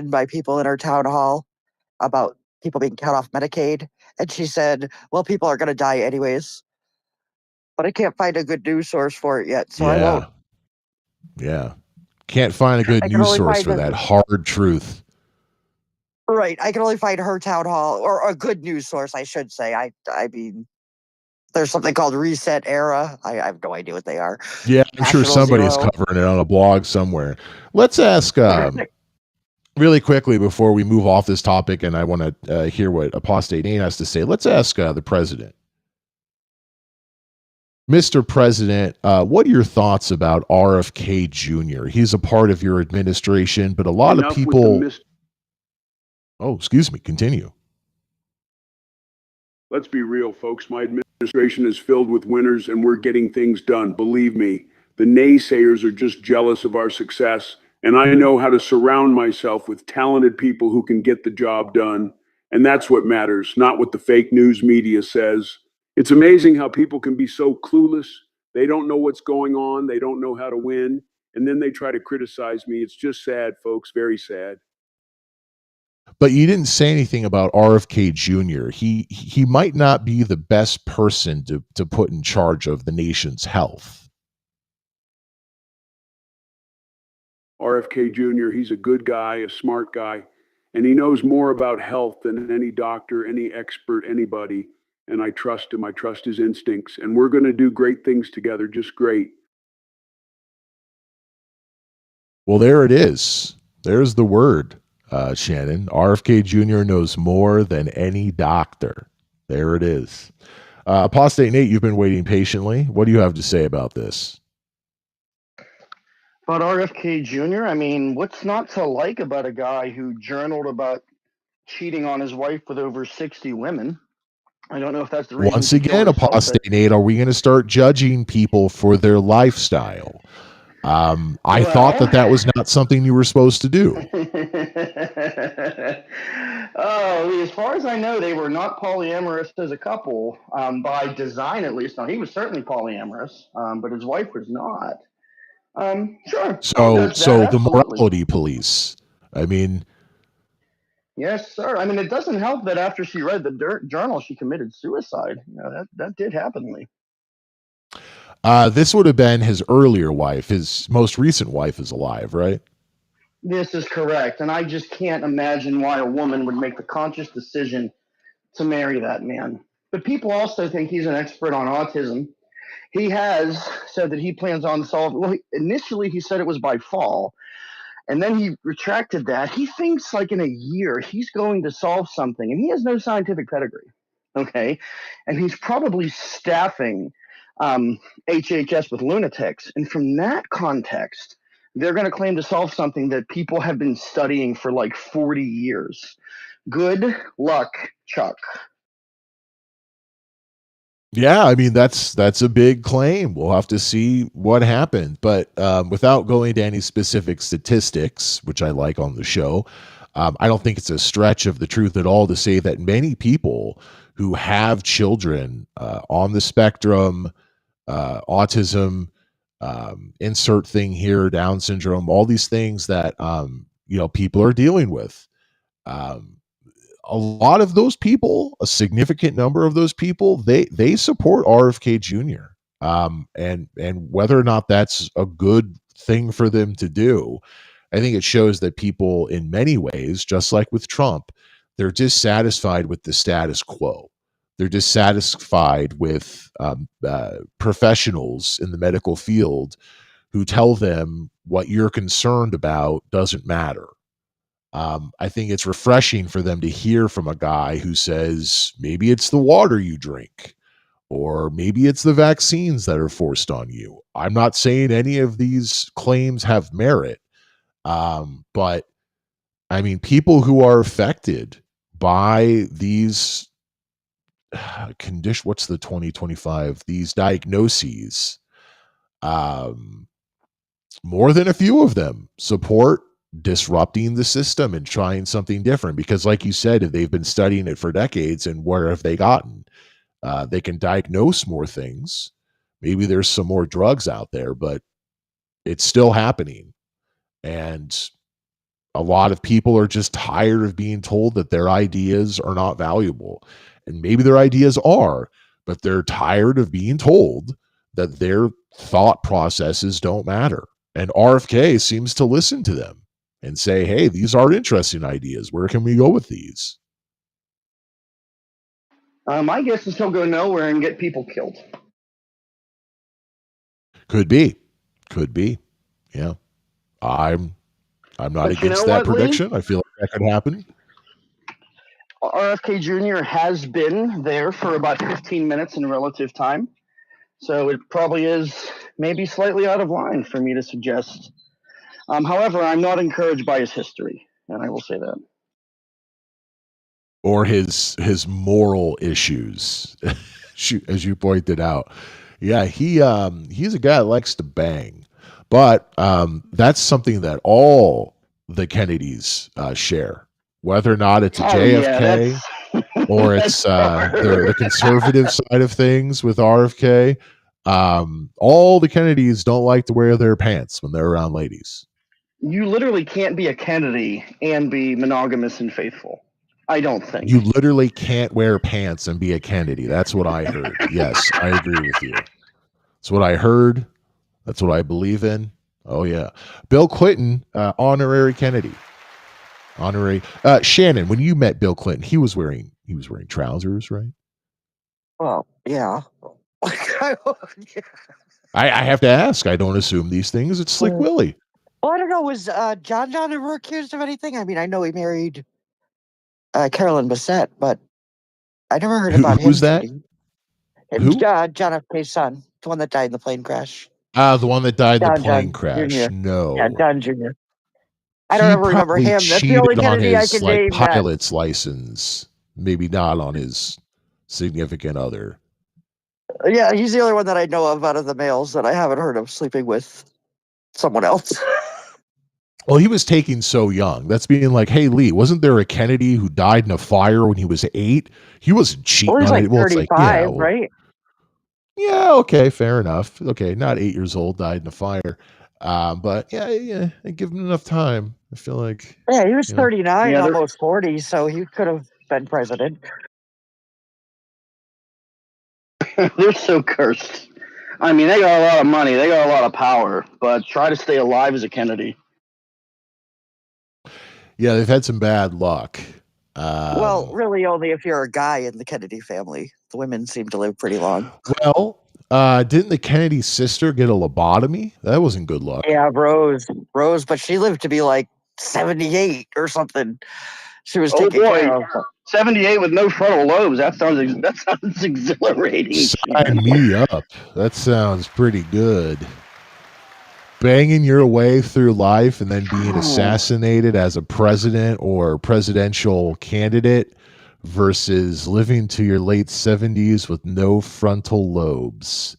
by people in her town hall about people being cut off Medicaid. And she said, well, people are going to die anyways. But I can't find a good news source for it yet, so I won't. Yeah. Yeah. Can't find a good I can news only source find for that hard truth. right. I can only find her town hall or a good news source, I should say. I mean, there's something called Reset Era. I have no idea what they are. Yeah, I'm sure National somebody's Zero. covering it on a blog somewhere. Let's ask really quickly before we move off this topic, and I want to hear what Apostate Nate has to say. Let's ask the president. Mr. President, what are your thoughts about RFK Jr.? He's a part of your administration, but a lot of people. Oh, excuse me. Continue. Let's be real, folks. My administration is filled with winners, and we're getting things done. Believe me, the naysayers are just jealous of our success, and I know how to surround myself with talented people who can get the job done. And that's what matters, not what the fake news media says. It's amazing how people can be so clueless. They don't know what's going on. They don't know how to win. And then they try to criticize me. It's just sad, folks. Very sad. But you didn't say anything about RFK Jr. He might not be the best person to put in charge of the nation's health. RFK Jr., he's a good guy, a smart guy, and he knows more about health than any doctor, any expert, anybody. And I trust him. I trust his instincts. And we're going to do great things together, just great. Well, there it is. There's the word. Shannon, RFK Jr. knows more than any doctor. There it is. Apostate Nate, you've been waiting patiently. What do you have to say about this? About RFK Jr., I mean, what's not to like about a guy who journaled about cheating on his wife with over 60 women? I don't know if that's the reason. Once again, Apostate Nate, are we going to start judging people for their lifestyle? I thought that was not something you were supposed to do. Oh, as far as I know, they were not polyamorous as a couple, by design at least. Now, he was certainly polyamorous, but his wife was not. Sure. So the morality police. I mean, yes, sir. I mean, it doesn't help that after she read the journal, she committed suicide. You know, that did happen to me. This would have been his earlier wife. His most recent wife is alive, right? This is correct. And I just can't imagine why a woman would make the conscious decision to marry that man. But people also think he's an expert on autism. He has said that he plans on solving. Well, initially he said it was by fall, and then he retracted that. He thinks like in a year he's going to solve something, and he has no scientific pedigree. Okay, and he's probably staffing HHS with lunatics, and from that context, they're going to claim to solve something that people have been studying for like 40 years. Good luck, Chuck. Yeah, I mean that's a big claim. We'll have to see what happened, but without going to any specific statistics, which I like on the show, I don't think it's a stretch of the truth at all to say that many people who have children on the spectrum, autism, insert thing here, Down syndrome, all these things that people are dealing with. A lot of those people, a significant number of those people, they support RFK Jr. And whether or not that's a good thing for them to do, I think it shows that people, in many ways, just like with Trump, they're dissatisfied with the status quo. They're dissatisfied with professionals in the medical field who tell them what you're concerned about doesn't matter. I think it's refreshing for them to hear from a guy who says, maybe it's the water you drink, or maybe it's the vaccines that are forced on you. I'm not saying any of these claims have merit, but I mean, people who are affected by these what's the 2025, these diagnoses, more than a few of them support disrupting the system and trying something different, because like you said, they've been studying it for decades, and where have they gotten? They can diagnose more things. Maybe there's some more drugs out there, but it's still happening. And A lot of people are just tired of being told that their ideas are not valuable. And maybe their ideas are, but they're tired of being told that their thought processes don't matter. And RFK seems to listen to them and say, hey, these are interesting ideas. Where can we go with these? My guess is he'll go nowhere and get people killed. Could be. Yeah. I'm not against that prediction. Lee? I feel like that could happen. RFK Jr. has been there for about 15 minutes in relative time. So it probably is maybe slightly out of line for me to suggest. However, I'm not encouraged by his history, and I will say that. Or his moral issues, as you pointed out. Yeah, he's a guy that likes to bang. But that's something that all the Kennedys share, whether or not it's a JFK or it's the conservative side of things with RFK. All the Kennedys don't like to wear their pants when they're around ladies. You literally can't be a Kennedy and be monogamous and faithful. I don't think. You literally can't wear pants and be a Kennedy. That's what I heard. Yes, I agree with you. That's what I heard. That's what I believe in. Oh, yeah. Bill Clinton, honorary Kennedy. Honorary. Shannon, when you met Bill Clinton, he was wearing trousers, right? Well, yeah. I have to ask. I don't assume these things. It's Slick Willie. Well, I don't know. Was John ever accused of anything? I mean, I know he married Carolyn Bessette, but I never heard about him. Who's that? Who? John F. K's son, the one that died in the plane crash. The one that died in the plane crash. Jr. No. Yeah, John Jr. I don't ever remember him. That's the only Kennedy I can name. Pilot's license. Maybe not on his significant other. Yeah, he's the only one that I know of out of the males that I haven't heard of sleeping with someone else. Well, he was taken so young. That's being like, hey, Lee, wasn't there a Kennedy who died in a fire when he was 8? He wasn't cheating on it. Well, 35, right? Yeah, okay, fair enough. Okay, not 8 years old, died in a fire. But yeah, give him enough time. I feel like. Yeah, he was 39, almost 40, so he could have been president. They're so cursed. I mean, they got a lot of money, they got a lot of power, but try to stay alive as a Kennedy. Yeah, they've had some bad luck. Well, really only if you're a guy in the Kennedy family. The women seem to live pretty long. Well, didn't the Kennedy sister get a lobotomy? That wasn't good luck. Yeah, Rose, but she lived to be like 78 or something. She was taking care of 78 with no frontal lobes. That sounds exhilarating. Sign me up. That sounds pretty good. Banging your way through life and then being assassinated as a president or presidential candidate versus living to your late 70s with no frontal lobes.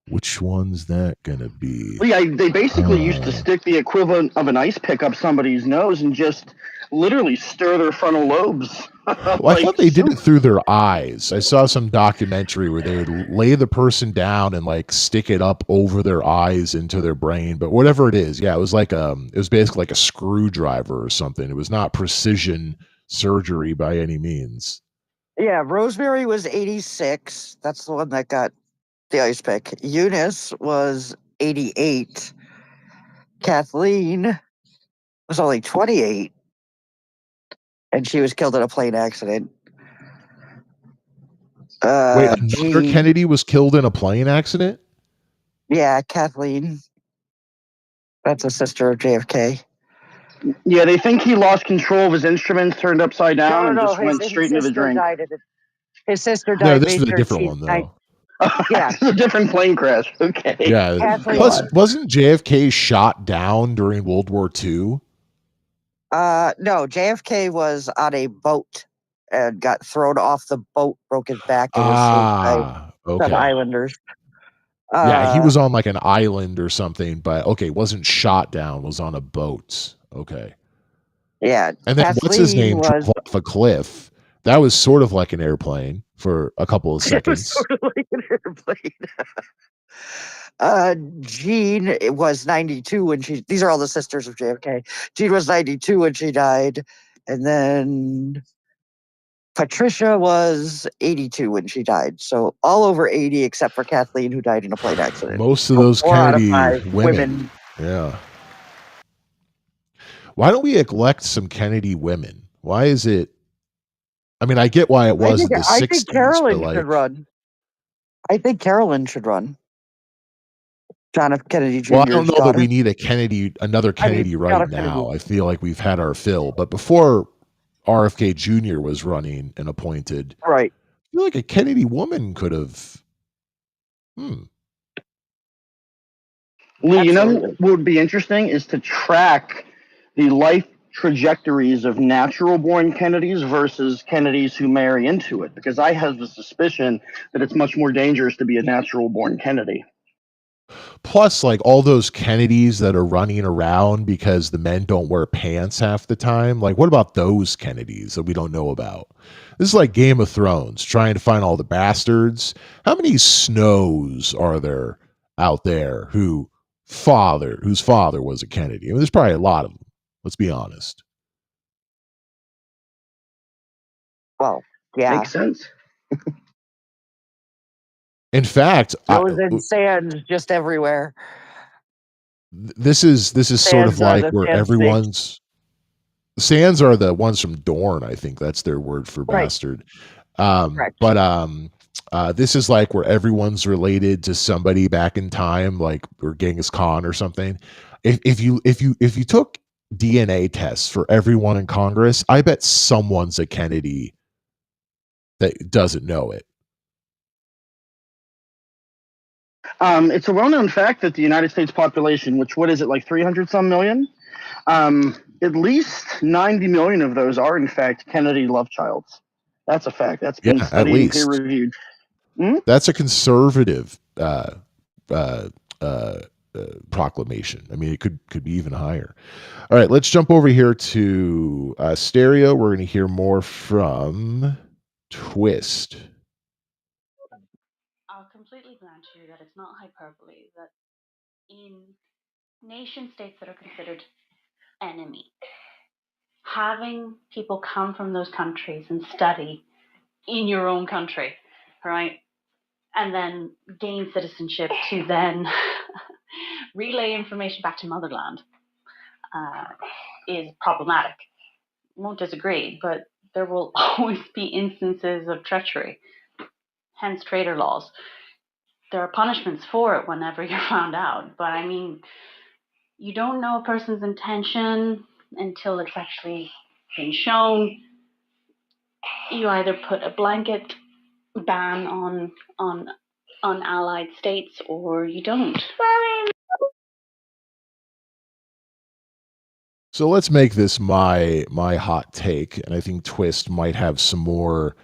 Which one's that gonna be? Well, yeah, they basically used to stick the equivalent of an ice pick up somebody's nose and just literally stir their frontal lobes. Well, I thought they did it through their eyes. I saw some documentary where they would lay the person down and like stick it up over their eyes into their brain. But whatever it is, yeah, it was like it was basically like a screwdriver or something. It was not precision surgery by any means. Yeah, Rosemary was 86. That's the one that got the ice pick. Eunice was 88. Kathleen was only 28. And she was killed in a plane accident. Wait, another Kennedy was killed in a plane accident? Yeah, Kathleen. That's a sister of JFK. Yeah, they think he lost control of his instruments, turned upside down, and just went straight into the drain. His sister died. No, this is a different one, though. Yeah, it's a different plane crash. Okay. Yeah. Plus, wasn't JFK shot down during World War II? No, JFK was on a boat and got thrown off the boat, broke his back, and was saved by some islanders. Yeah, he was on like an island or something, but wasn't shot down, was on a boat. Okay. Yeah. And then what's his name? Drove off a cliff. That was sort of like an airplane. for a couple of It was seconds. sort of like an airplane. Jean it was 92 when these are all the sisters of JFK. Jean was 92 when she died. And then Patricia was 82 when she died. So all over 80 except for Kathleen, who died in a plane accident. Most of So those 4 out of Kennedy 5 women. Yeah. Why don't we elect some Kennedy women? Why is it? I mean, I get why it was in the 60s. I think Carolyn should run. I think Carolyn should run. John F. Kennedy Jr.'s Well, I don't know daughter. that we need another Kennedy right now. I feel like we've had our fill. But before RFK Jr. was running and appointed, right, I feel like a Kennedy woman could have. Lee, you know what would be interesting is to track the life trajectories of natural born Kennedys versus Kennedys who marry into it, because I have the suspicion that it's much more dangerous to be a natural born Kennedy. Plus, like all those Kennedys that are running around because the men don't wear pants half the time. Like, what about those Kennedys that we don't know about? This is like Game of Thrones, trying to find all the bastards. How many Snows are there out there whose father was a Kennedy? I mean, there's probably a lot of them. Let's be honest. Well, yeah. Makes sense. In fact, those in sands just everywhere. This is sort of like where everyone's sands are the ones from Dorne. I think that's their word for bastard. But this is like where everyone's related to somebody back in time, like or Genghis Khan or something. If you took DNA tests for everyone in Congress, I bet someone's a Kennedy that doesn't know it. It's a well-known fact that the United States population, which what is it, like 300 some million? At least 90 million of those are in fact Kennedy love childs. That's a fact. That's been studied and peer reviewed. That's a conservative proclamation. I mean, it could be even higher. All right, let's jump over here to stereo. We're going to hear more from Twist. I'll completely grant you that it's not hyperbole, that in nation states that are considered enemy, having people come from those countries and study in your own country, right, and then gain citizenship to then relay information back to motherland is problematic. Won't disagree, but there will always be instances of treachery, hence traitor laws. There are punishments for it whenever you're found out, but I mean, you don't know a person's intention until it's actually been shown. You either put a blanket ban on allied states or you don't. So let's make this my hot take, and I think Twist might have some more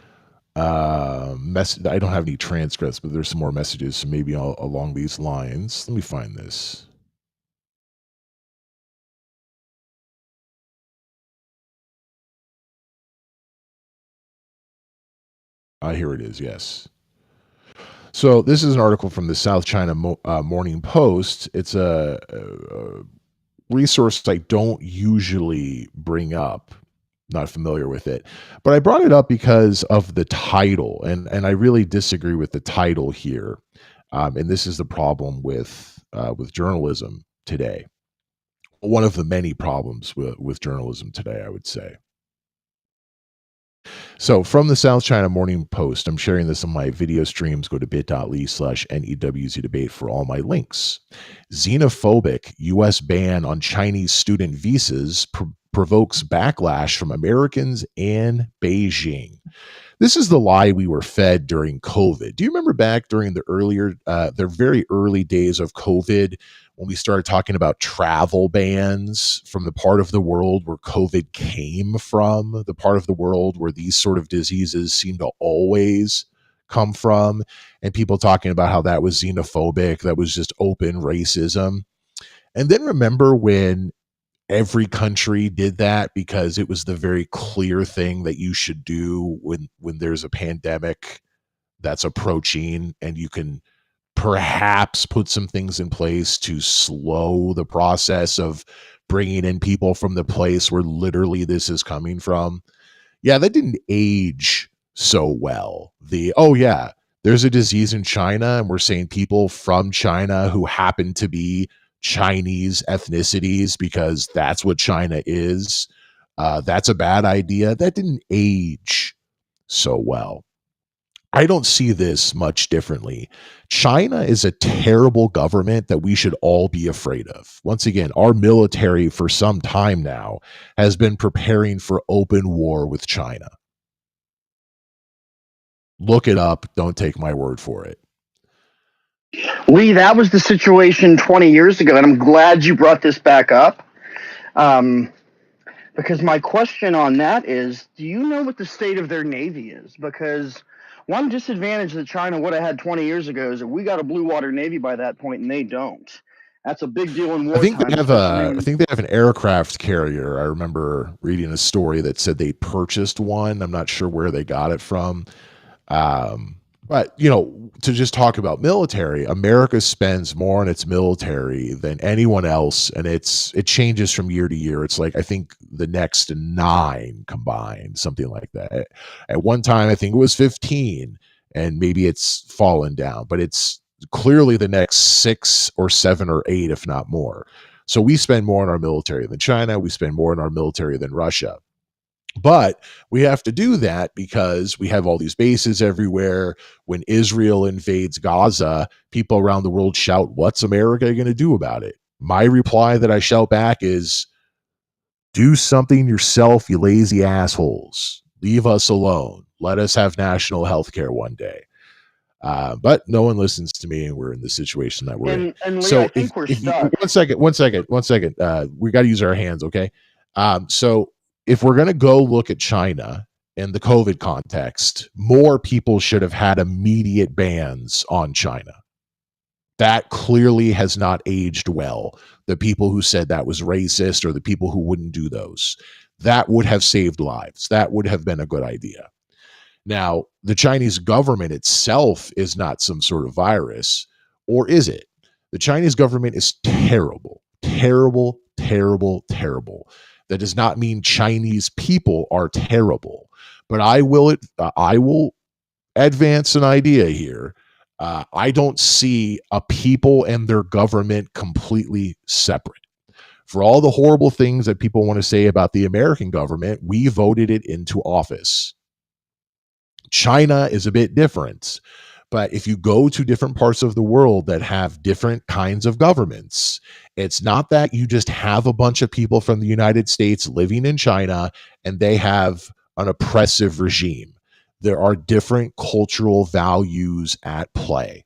I don't have any transcripts, but there's some more messages, so maybe along these lines. Let me find this. Here it is. Yes. So this is an article from the South China Morning Post. It's a resource I don't usually bring up. Not familiar with it, but I brought it up because of the title, and I really disagree with the title here. And this is the problem with journalism today. One of the many problems with journalism today, I would say. So from the South China Morning Post, I'm sharing this on my video streams. Go to bit.ly/NEWZ debate for all my links. Xenophobic U.S. ban on Chinese student visas provokes backlash from Americans in Beijing. This is the lie we were fed during COVID. Do you remember back during the very early days of COVID, when we started talking about travel bans from the part of the world where COVID came from, the part of the world where these sort of diseases seem to always come from, and people talking about how that was xenophobic, that was just open racism. And then remember when every country did that because it was the very clear thing that you should do when there's a pandemic that's approaching, and you can perhaps put some things in place to slow the process of bringing in people from the place where literally this is coming from. Yeah, that didn't age so well. Oh yeah, there's a disease in China, and we're saying people from China who happen to be Chinese ethnicities because that's what China is. That's a bad idea. That didn't age so well. I don't see this much differently. China is a terrible government that we should all be afraid of. Once again, our military for some time now has been preparing for open war with China. Look it up. Don't take my word for it. Lee, that was the situation 20 years ago, and I'm glad you brought this back up. Because my question on that is, do you know what the state of their Navy is? Because one disadvantage that China would have had 20 years ago is that we got a blue water Navy by that point, and they don't. That's a big deal in wartime. I think they have an aircraft carrier. I remember reading a story that said they purchased one. I'm not sure where they got it from. But, to just talk about military, America spends more on its military than anyone else, and it changes from year to year. It's like, I think the next 9 combined, something like that. At one time, I think it was 15, and maybe it's fallen down, but it's clearly the next 6 or 7 or 8, if not more. So we spend more on our military than China. We spend more on our military than Russia. But we have to do that because we have all these bases everywhere. When Israel invades Gaza, people around the world shout, "What's America going to do about it?" My reply that I shout back is, do something yourself, you lazy assholes. Leave us alone. Let us have national health care one day. But no one listens to me, and we're in the situation that we're in. And Lee, So I think we're stuck. One second. We got to use our hands, okay? So if we're going to go look at China in the COVID context, more people should have had immediate bans on China. That clearly has not aged well. The people who said that was racist, or the people who wouldn't do those, that would have saved lives. That would have been a good idea. Now, the Chinese government itself is not some sort of virus, or is it? The Chinese government is terrible, terrible, terrible, terrible. That does not mean Chinese people are terrible, but I will advance an idea here. I don't see a people and their government completely separate. For all the horrible things that people want to say about the American government, we voted it into office. China is a bit different. But if you go to different parts of the world that have different kinds of governments, it's not that you just have a bunch of people from the United States living in China and they have an oppressive regime. There are different cultural values at play.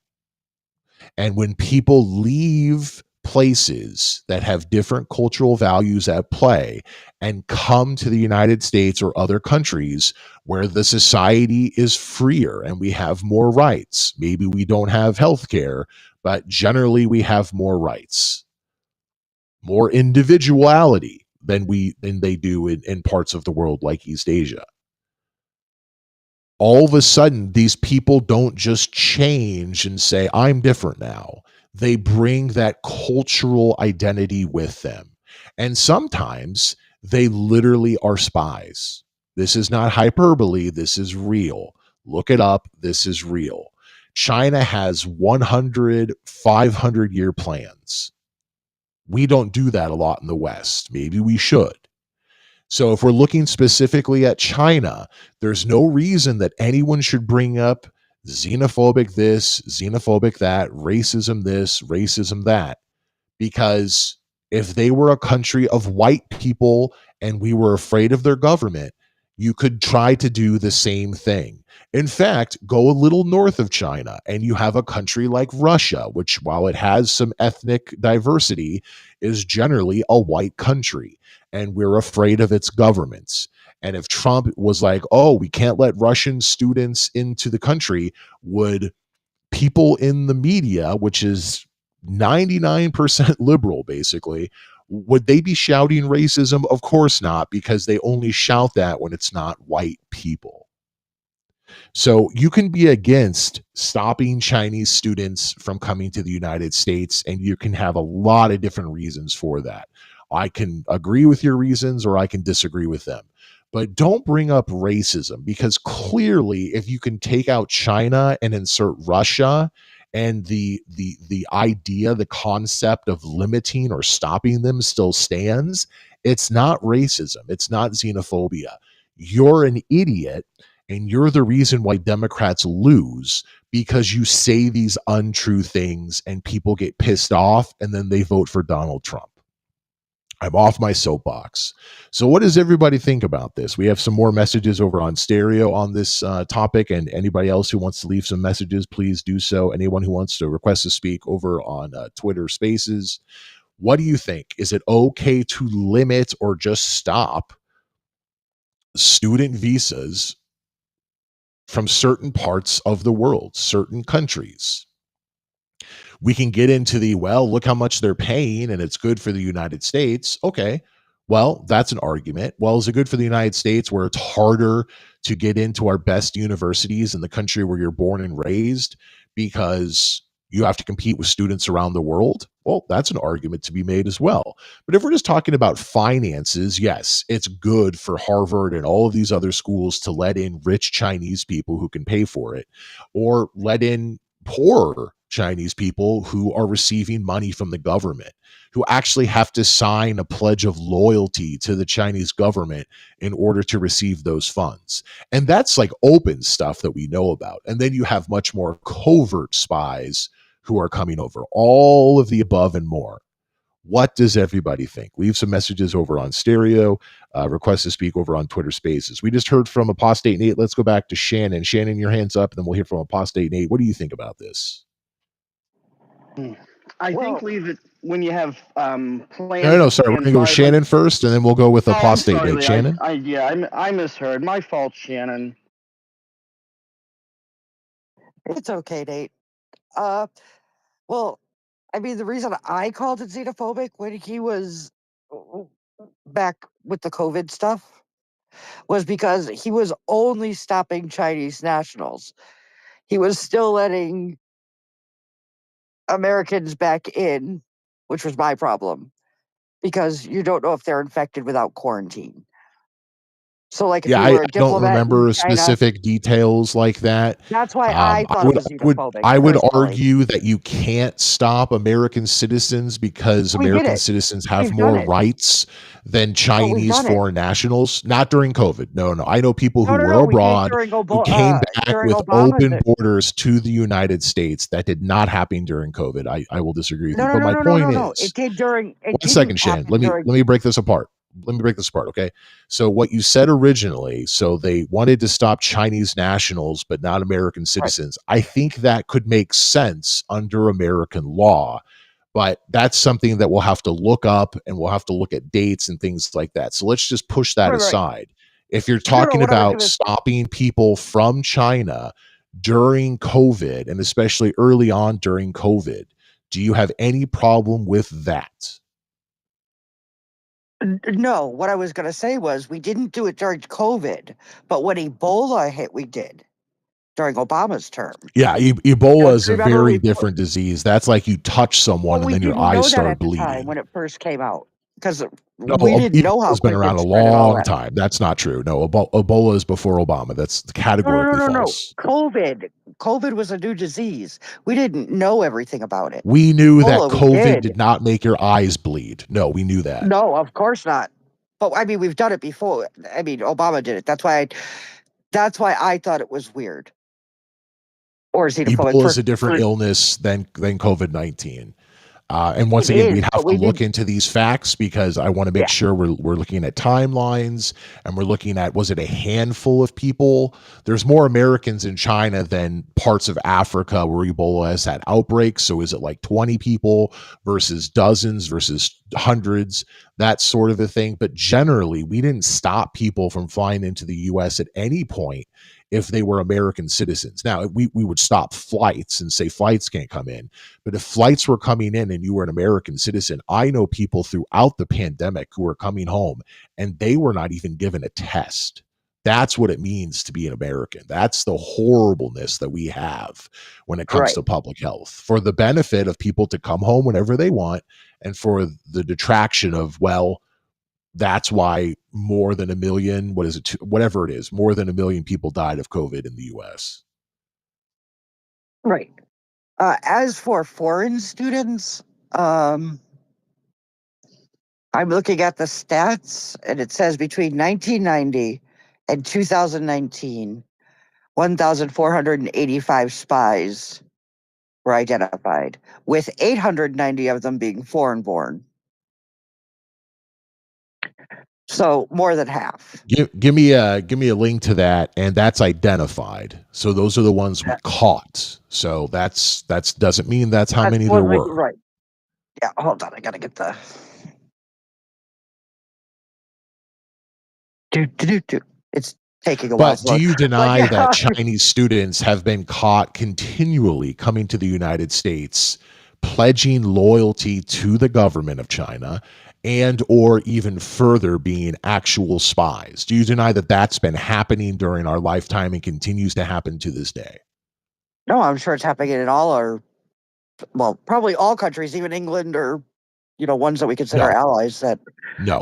And when people leave places that have different cultural values at play and come to the United States or other countries where the society is freer and we have more rights, maybe we don't have health care, but generally we have more rights, more individuality than they do in parts of the world like East Asia. All of a sudden, these people don't just change and say, I'm different now. They bring that cultural identity with them. And sometimes they literally are spies. This is not hyperbole. This is real. Look it up. This is real. China has 100, 500-year plans. We don't do that a lot in the West. Maybe we should. So if we're looking specifically at China, there's no reason that anyone should bring up xenophobic this, xenophobic that, racism this, racism that, because if they were a country of white people and we were afraid of their government, you could try to do the same thing. In fact, go a little north of China and you have a country like Russia, which, while it has some ethnic diversity, is generally a white country. And we're afraid of its governments. And if Trump was like, oh, we can't let Russian students into the country, would people in the media, which is 99% liberal, basically, would they be shouting racism? Of course not, because they only shout that when it's not white people. So you can be against stopping Chinese students from coming to the United States, and you can have a lot of different reasons for that. I can agree with your reasons or I can disagree with them. But don't bring up racism, because clearly if you can take out China and insert Russia, and the idea, the concept of limiting or stopping them still stands, it's not racism, it's not xenophobia. You're an idiot, and you're the reason why Democrats lose, because you say these untrue things and people get pissed off and then they vote for Donald Trump. I'm off my soapbox. So what does everybody think about this? We have some more messages over on stereo on this topic, and anybody else who wants to leave some messages, please do so. Anyone who wants to request to speak over on Twitter Spaces. What do you think? Is it okay to limit or just stop student visas from certain parts of the world, certain countries? We can get into the, well, look how much they're paying and it's good for the United States. Okay. Well, that's an argument. Well, is it good for the United States where it's harder to get into our best universities in the country where you're born and raised because you have to compete with students around the world? Well, that's an argument to be made as well. But if we're just talking about finances, yes, it's good for Harvard and all of these other schools to let in rich Chinese people who can pay for it, or let in poor Chinese people who are receiving money from the government, who actually have to sign a pledge of loyalty to the Chinese government in order to receive those funds. And that's like open stuff that we know about. And then you have much more covert spies who are coming over. All of the above and more. What does everybody think? Leave some messages over on stereo, request to speak over on Twitter Spaces. We just heard from Apostate Nate. Let's go back to Shannon. Shannon, your hand's up, and then we'll hear from Apostate Nate. What do you think about this? I think leave it when you have plans. No, sorry. We're going to go with Shannon first, and then we'll go with Apostate Nate. Shannon? I misheard. My fault, Shannon. It's okay, Nate. Well, I mean, the reason I called it xenophobic when he was back with the COVID stuff was because he was only stopping Chinese nationals. He was still letting Americans back in, which was my problem, because you don't know if they're infected without quarantine. So, like, if you were a diplomat, I don't remember specific details like that. That's why I thought it was xenophobic. I would argue that you can't stop American citizens because American citizens have more rights than Chinese foreign nationals. Not during COVID. No. I know people who were abroad who came back with open borders to the United States. That did not happen during COVID. I will disagree with you. But my point is, it did during. One second, Shannon. Let me break this apart. Okay. So what you said originally, so they wanted to stop Chinese nationals, but not American citizens. Right. I think that could make sense under American law, but that's something that we'll have to look up, and we'll have to look at dates and things like that. So let's just push that aside. If you're talking about stopping people from China during COVID, and especially early on during COVID, do you have any problem with that? No, what I was going to say was we didn't do it during COVID, but when Ebola hit, we did during Obama's term. Yeah, Ebola is a very different disease. That's like you touch someone and then your eyes start bleeding. When it first came out, because we didn't know how it's been around a long time. That's not true. No, Ebola is before Obama. That's categorically false. COVID was a new disease. We didn't know everything about it. We knew that COVID did not make your eyes bleed. No, we knew that. No, of course not. But I mean, we've done it before. I mean, Obama did it. That's why I thought it was weird. Or xenophobic. Ebola is a different illness than COVID-19. And once again, we'd have to look into these facts, because I want to make sure we're looking at timelines, and we're looking at, was it a handful of people? There's more Americans in China than parts of Africa where Ebola has had outbreaks. So is it like 20 people versus dozens versus hundreds, that sort of a thing? But generally, we didn't stop people from flying into the U.S. at any point if they were American citizens. Now, we would stop flights and say flights can't come in. But if flights were coming in and you were an American citizen, I know people throughout the pandemic who were coming home and they were not even given a test. That's what it means to be an American. That's the horribleness that we have when it comes Right. to public health, for the benefit of people to come home whenever they want, and for the detraction of, well, that's why more than a million, what is it, whatever it is, more than a million people died of COVID in the US. Right. As for foreign students, I'm looking at the stats, and it says between 1990 and 2019, 1,485 spies were identified, with 890 of them being foreign-born. So more than half. Give me a link to that, and that's identified. So those are the ones we caught. So that's doesn't mean that's how many there were. Right. Yeah, hold on. I gotta get the. It's taking a while. But do you deny that Chinese students have been caught continually coming to the United States, pledging loyalty to the government of China, and or even further being actual spies? Do you deny that that's been happening during our lifetime and continues to happen to this day? No, I'm sure it's happening in all our, well, probably all countries, even England or, ones that we consider allies that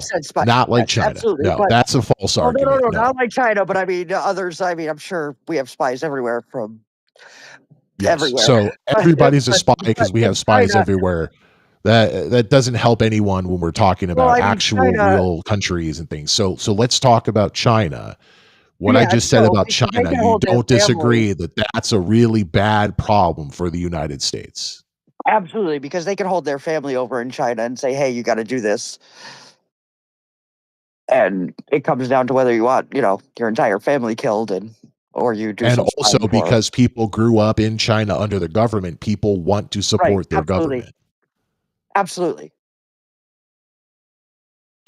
send spies. Not like China. Absolutely. No, that's a false argument. No, not like China, but I mean others. I mean, I'm sure we have spies everywhere from everywhere. So everybody's a spy because we have spies everywhere. That doesn't help anyone when we're talking about real countries and things. So let's talk about China. What I just said about China, you don't disagree that that's a really bad problem for the United States? Absolutely, because they can hold their family over in China and say, hey, you got to do this. And it comes down to whether you want, your entire family killed or you do. And also because people grew up in China under the government, people want to support their government. Absolutely.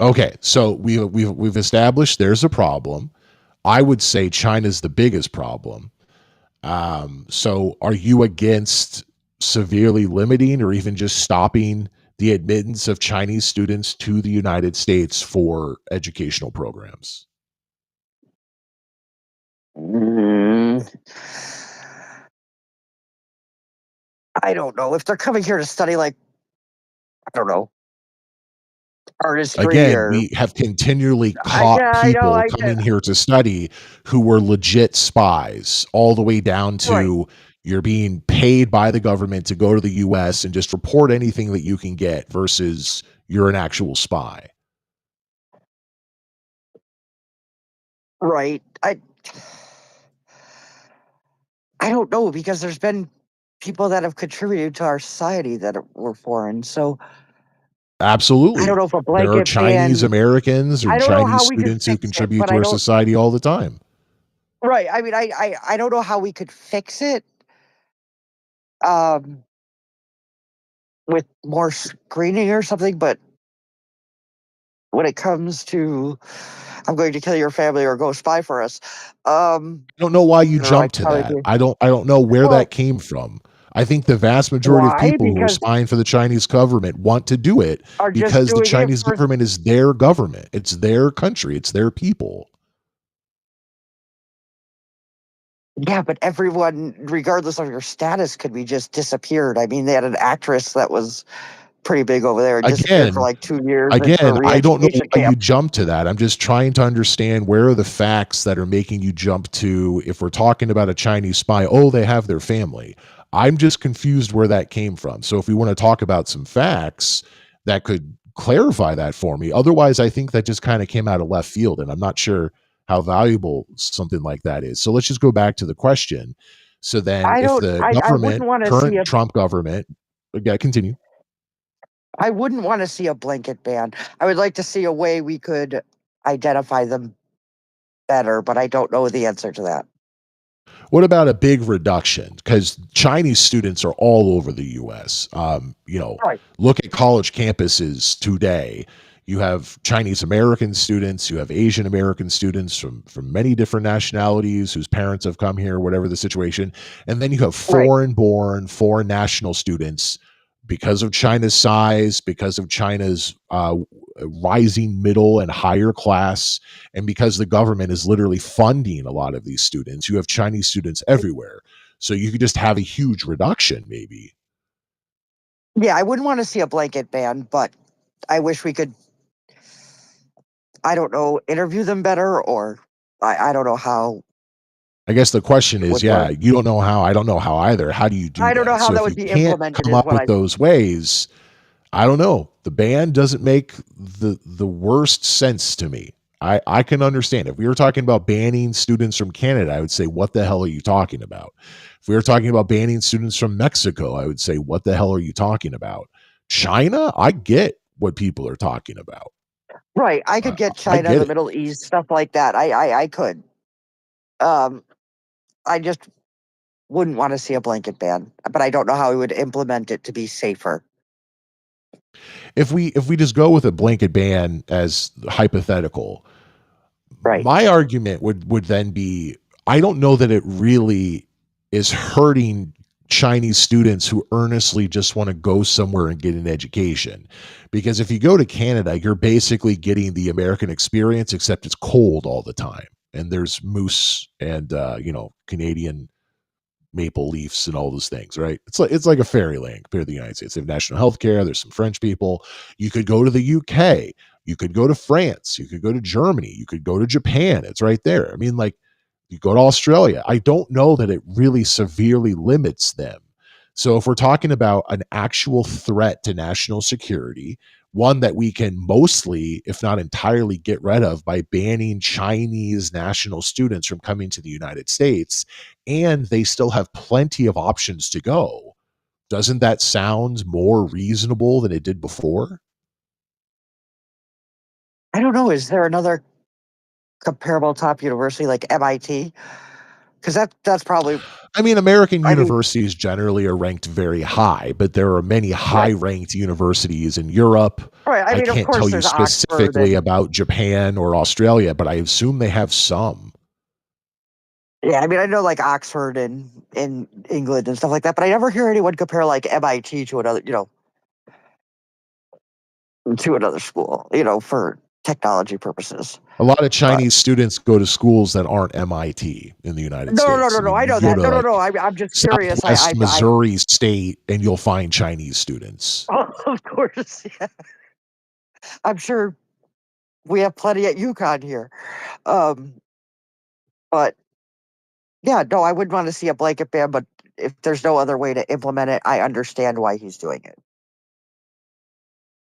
Okay, so we've established there's a problem. I would say China's the biggest problem. So are you against severely limiting or even just stopping the admittance of Chinese students to the United States for educational programs? I don't know. If they're coming here to study, like, I don't know, artistry. Again, we have continually caught people coming here to study who were legit spies, all the way down to you're being paid by the government to go to the US and just report anything that you can get versus you're an actual spy. Right. I don't know, because there's been people that have contributed to our society that were foreign. So absolutely. I don't know if a blanket there are Chinese Americans or Chinese students who contribute to our society all the time. Right. I mean, I don't know how we could fix it with more screening or something, but when it comes to I'm going to kill your family or go spy for us, I don't know why you jumped to that. I don't know where that came from. I think the vast majority of people who are spying for the Chinese government want to do it because the Chinese government is their government. It's their country. It's their people. Yeah, but everyone, regardless of your status, could be just disappeared. I mean, they had an actress that was pretty big over there and disappeared for like 2 years. Again, I don't know why you jump to that. I'm just trying to understand where are the facts that are making you jump to, if we're talking about a Chinese spy, oh, they have their family. I'm just confused where that came from. So if we want to talk about some facts that could clarify that for me, otherwise I think that just kind of came out of left field, and I'm not sure how valuable something like that is. So let's just go back to the question. So then if the government, current Trump government, continue. I wouldn't want to see a blanket ban. I would like to see a way we could identify them better, but I don't know the answer to that. What about a big reduction? Because Chinese students are all over the U.S. Look at college campuses today. You have Chinese American students, you have Asian American students from many different nationalities whose parents have come here, whatever the situation. And then you have foreign-born, foreign national students because of China's size, because of China's rising middle and higher class, and because the government is literally funding a lot of these students, you have Chinese students everywhere. So you could just have a huge reduction, maybe. Yeah, I wouldn't want to see a blanket ban, but I wish we could, I don't know, interview them better, or I don't know how I guess the question it is, would yeah, work. you don't know how, I don't know how either. How do you do I don't know that? how So that if would you be can't implemented come is up what with I, those ways, I don't know. The ban doesn't make the worst sense to me. I can understand. If we were talking about banning students from Canada, I would say, what the hell are you talking about? If we were talking about banning students from Mexico, I would say, what the hell are you talking about? China, I get what people are talking about. right. I I, could get I China, get the it. Middle East, stuff like that. I could. Um, I just wouldn't want to see a blanket ban, but I don't know how we would implement it to be safer. If we just go with a blanket ban as hypothetical, Right. my argument would then be, I don't know that it really is hurting Chinese students who earnestly just want to go somewhere and get an education. Because if you go to Canada, you're basically getting the American experience, except it's cold all the time. And there's moose and Canadian maple leafs and all those things, right? It's like a fairyland compared to the United States. They have national health care. There's some French people. You could go to the UK. You could go to France. You could go to Germany. You could go to Japan. It's right there. I mean, like, you go to Australia. I don't know that it really severely limits them. So if we're talking about an actual threat to national security, one that we can mostly, if not entirely, get rid of by banning Chinese national students from coming to the United States, and they still have plenty of options to go, doesn't that sound more reasonable than it did before? I don't know. Is there another comparable top university like MIT? Because that's probably, I mean, American I mean, universities generally are ranked very high, but there are many high right. ranked universities in Europe. Right. I I mean, of can't tell course, you there's Oxford specifically and, about Japan or Australia, but I assume they have some. yeah, I mean, I know like Oxford and in England and stuff like that, but I never hear anyone compare like MIT to another, to another school, for technology purposes. A lot of But Chinese students go to schools that aren't MIT in the United no, no, no, States. no, I no. mean, I you know go that. to No, no, like no. I'm just curious. Southwest Missouri State and you'll find Chinese students. Oh, of course, yeah. I'm sure we have plenty at UConn here. Um, but yeah, no, I wouldn't want to see a blanket ban, but if there's no other way to implement it, I understand why he's doing it.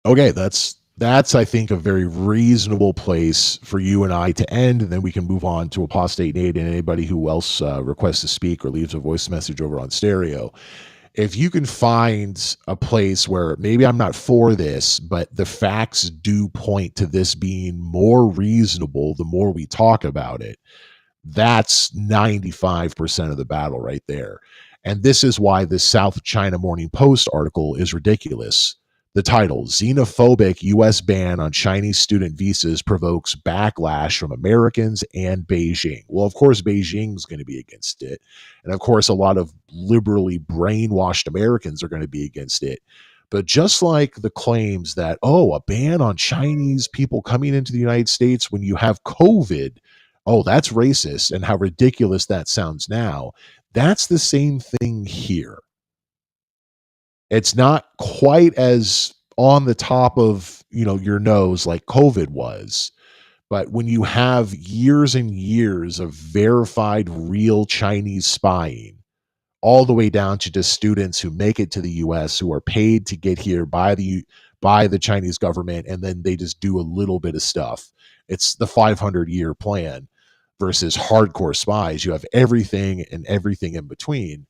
Okay, that's I think a very reasonable place for you and I to end, and then we can move on to Apostate Nate and anybody who else requests to speak or leaves a voice message over on stereo. If you can find a place where maybe I'm not for this, but the facts do point to this being more reasonable the more we talk about it, that's 95% of the battle right there. And this is why this South China Morning Post article is ridiculous. The title, Xenophobic U.S. Ban on Chinese Student Visas Provokes Backlash from Americans and Beijing. Well, of course, Beijing's going to be against it. And of course, a lot of liberally brainwashed Americans are going to be against it. But just like the claims that, a ban on Chinese people coming into the United States when you have COVID, that's racist, and how ridiculous that sounds now, that's the same thing here. It's not quite as on the top of, your nose like COVID was, but when you have years and years of verified real Chinese spying, all the way down to just students who make it to the US who are paid to get here by the Chinese government, and then they just do a little bit of stuff. It's the 500-year plan versus hardcore spies. You have everything and everything in between.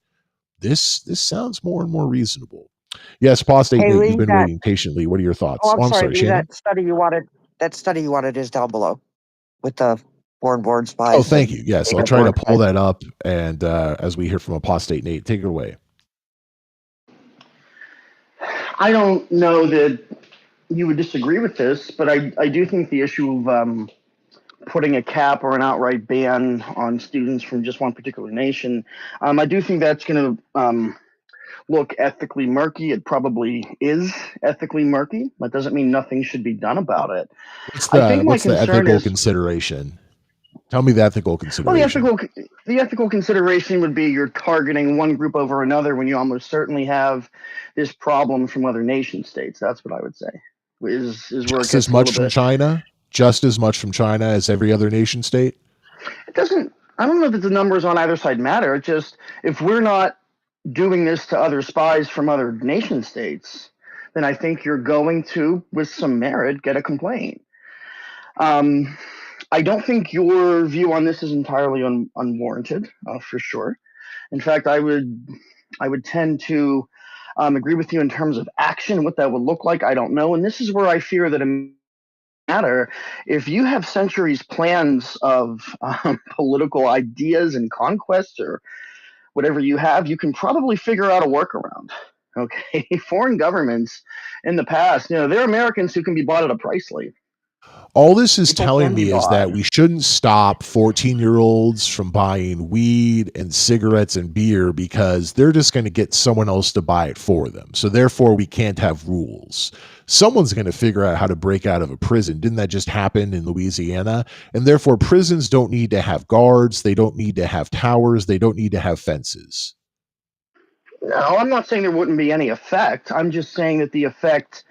This sounds more and more reasonable. Yes, Apostate Hey, Nate, you've Lee, been waiting patiently. What are your oh, thoughts? I'm Oh, I'm sorry, sorry, Lee, Shannon. that study you wanted is down below with the foreign-born Oh, spies thank and you. Yes, I'll try to native-born pull spies. that up. And as we hear from Apostate Nate, take it away. I don't know that you would disagree with this, but I do think the issue of putting a cap or an outright ban on students from just one particular nation, I do think that's going to look ethically murky. It probably is ethically murky. That doesn't mean nothing should be done about it. I think my What's the concern ethical is, consideration? Tell me the ethical well, consideration. the ethical consideration would be you're targeting one group over another when you almost certainly have this problem from other nation states. That's what I would say. Is where it Just as gets a little much from bit. China? Just as much from China as every other nation state? It doesn't. I don't know that the numbers on either side matter. It just, if we're not doing this to other spies from other nation states, then I think you're going to, with some merit, get a complaint. I don't think your view on this is entirely unwarranted, for sure. In fact, I would tend to agree with you in terms of action, what that would look like. I don't know, and this is where I fear that it matter. If you have centuries plans of political ideas and conquests or whatever you have, you can probably figure out a workaround. Okay, foreign governments in the past, they're Americans who can be bought at a price lead. All this is People telling can be me is bought. that we shouldn't stop 14-year-olds from buying weed and cigarettes and beer because they're just going to get someone else to buy it for them. So therefore, we can't have rules. Someone's going to figure out how to break out of a prison. Didn't that just happen in Louisiana? And therefore, prisons don't need to have guards. They don't need to have towers. They don't need to have fences. No, I'm not saying there wouldn't be any effect. I'm just saying that the effect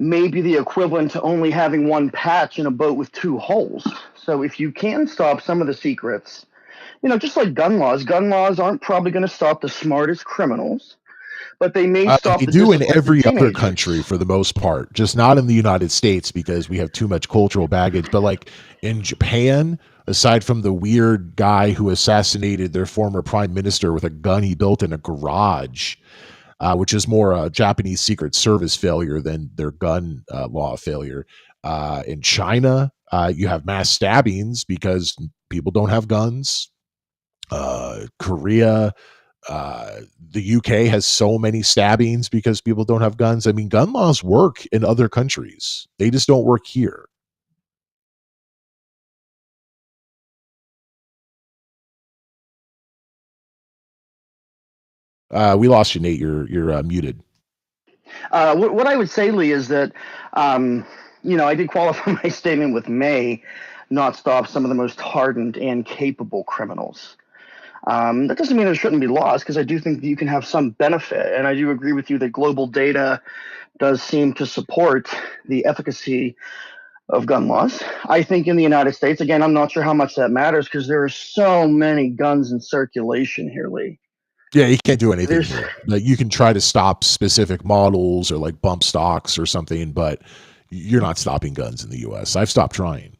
may be the equivalent to only having one patch in a boat with two holes. So if you can stop some of the secrets, just like gun laws aren't probably going to stop the smartest criminals, but they may stop They the do in disaffected every other teenagers. country for the most part, just not in the United States because we have too much cultural baggage. But like in Japan, aside from the weird guy who assassinated their former prime minister with a gun he built in a garage, which is more a Japanese Secret Service failure than their gun law failure. In China, you have mass stabbings because people don't have guns. Korea, the UK has so many stabbings because people don't have guns. I mean, gun laws work in other countries. They just don't work here. We lost you, Nate. You're muted. What I would say, Lee, is that, I did qualify my statement with may not stop some of the most hardened and capable criminals. That doesn't mean there shouldn't be laws, because I do think that you can have some benefit. And I do agree with you that global data does seem to support the efficacy of gun laws. I think in the United States, again, I'm not sure how much that matters because there are so many guns in circulation here, Lee. Yeah, you can't do anything here. Like, you can try to stop specific models or like bump stocks or something, but you're not stopping guns in the U.S. I've stopped trying.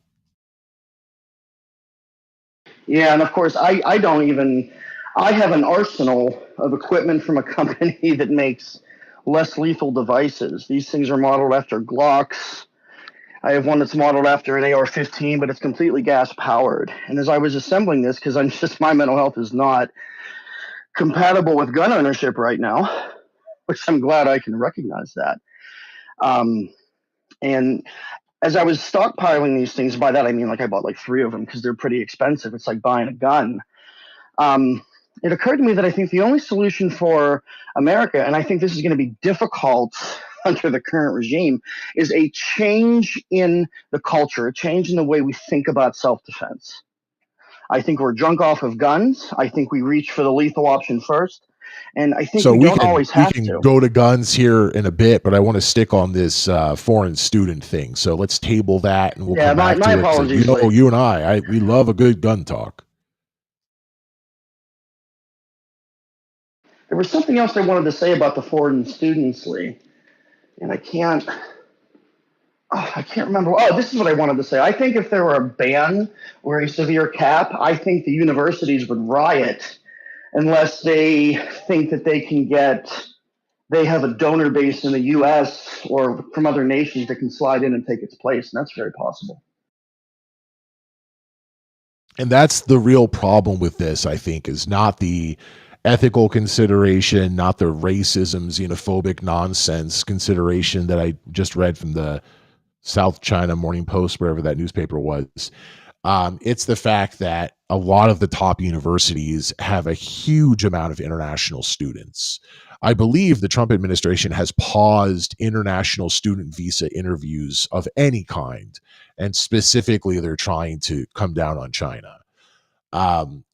Yeah, and of course, I have an arsenal of equipment from a company that makes less lethal devices. These things are modeled after Glocks. I have one that's modeled after an AR-15, but it's completely gas powered. And as I was assembling this, because my mental health is not compatible with gun ownership right now, which I'm glad I can recognize that. And as I was stockpiling these things, by that I mean like I bought like 3 of them because they're pretty expensive. It's like buying a gun. It occurred to me that I think the only solution for America, and I think this is going to be difficult under the current regime, is a change in the culture, a change in the way we think about self-defense. I think we're drunk off of guns. I think we reach for the lethal option first. And I think we don't always have to. Go to guns here in a bit, but I want to stick on this foreign student thing. So let's table that, and we'll come back to it. Apologies. You and we love a good gun talk. There was something else I wanted to say about the foreign students, Lee, and I can't remember. Oh, this is what I wanted to say. I think if there were a ban or a severe cap, I think the universities would riot unless they think that they have a donor base in the U.S. or from other nations that can slide in and take its place, and that's very possible. And that's the real problem with this, I think, is not the ethical consideration, not the racism, xenophobic nonsense consideration that I just read from the South China Morning Post, wherever that newspaper was. It's the fact that a lot of the top universities have a huge amount of international students. I believe the Trump administration has paused international student visa interviews of any kind, and specifically, they're trying to come down on China.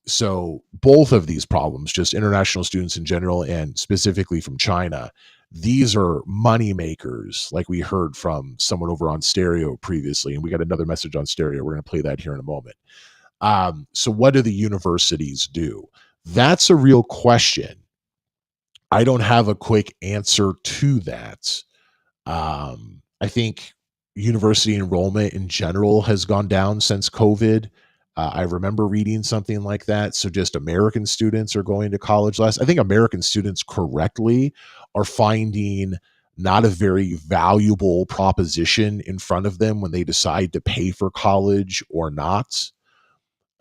So both of these problems, just international students in general and specifically from China, these are money makers, like we heard from someone over on Stereo previously, and we got another message on Stereo. We're going to play that here in a moment. So what do the universities do? That's a real question. I don't have a quick answer to that. I think university enrollment in general has gone down since COVID. I remember reading something like that. So just American students are going to college less. I think American students correctly are finding not a very valuable proposition in front of them when they decide to pay for college or not.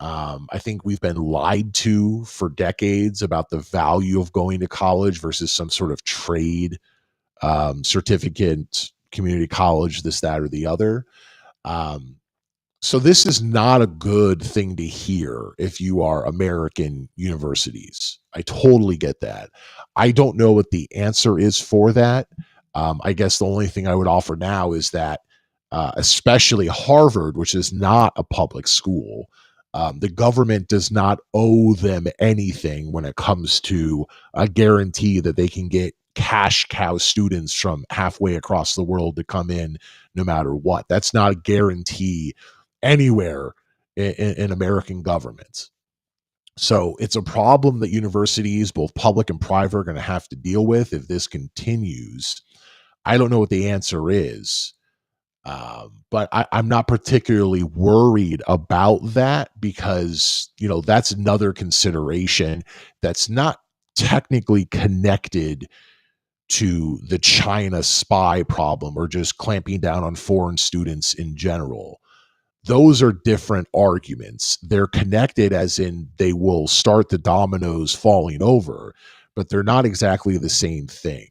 I think we've been lied to for decades about the value of going to college versus some sort of trade certificate, community college, this, that, or the other. So this is not a good thing to hear if you are American universities. I totally get that. I don't know what the answer is for that. I guess the only thing I would offer now is that, especially Harvard, which is not a public school, the government does not owe them anything when it comes to a guarantee that they can get cash cow students from halfway across the world to come in no matter what. That's not a guarantee anywhere in American government. So it's a problem that universities, both public and private, are going to have to deal with if this continues. I don't know what the answer is. But I'm not particularly worried about that because, that's another consideration that's not technically connected to the China spy problem or just clamping down on foreign students in general. Those are different arguments. They're connected as in they will start the dominoes falling over, but they're not exactly the same thing.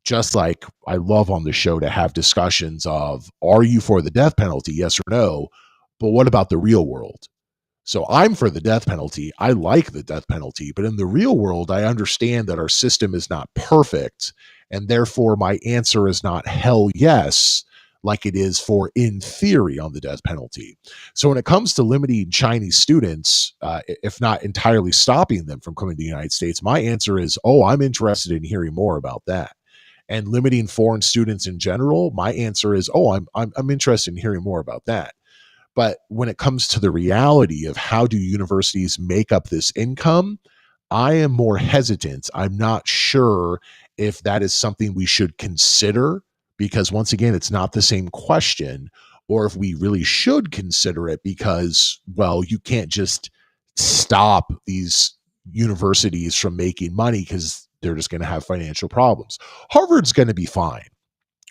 Just like I love on the show to have discussions of, are you for the death penalty? Yes or no. But what about the real world? So I'm for the death penalty. I like the death penalty. But in the real world, I understand that our system is not perfect. And therefore, my answer is not hell yes, like it is for in theory on the death penalty. So when it comes to limiting Chinese students, if not entirely stopping them from coming to the United States, my answer is, I'm interested in hearing more about that. And limiting foreign students in general, my answer is, I'm interested in hearing more about that. But when it comes to the reality of how do universities make up this income, I am more hesitant. I'm not sure if that is something we should consider because, once again, it's not the same question, or if we really should consider it because, you can't just stop these universities from making money because they're just going to have financial problems. Harvard's going to be fine.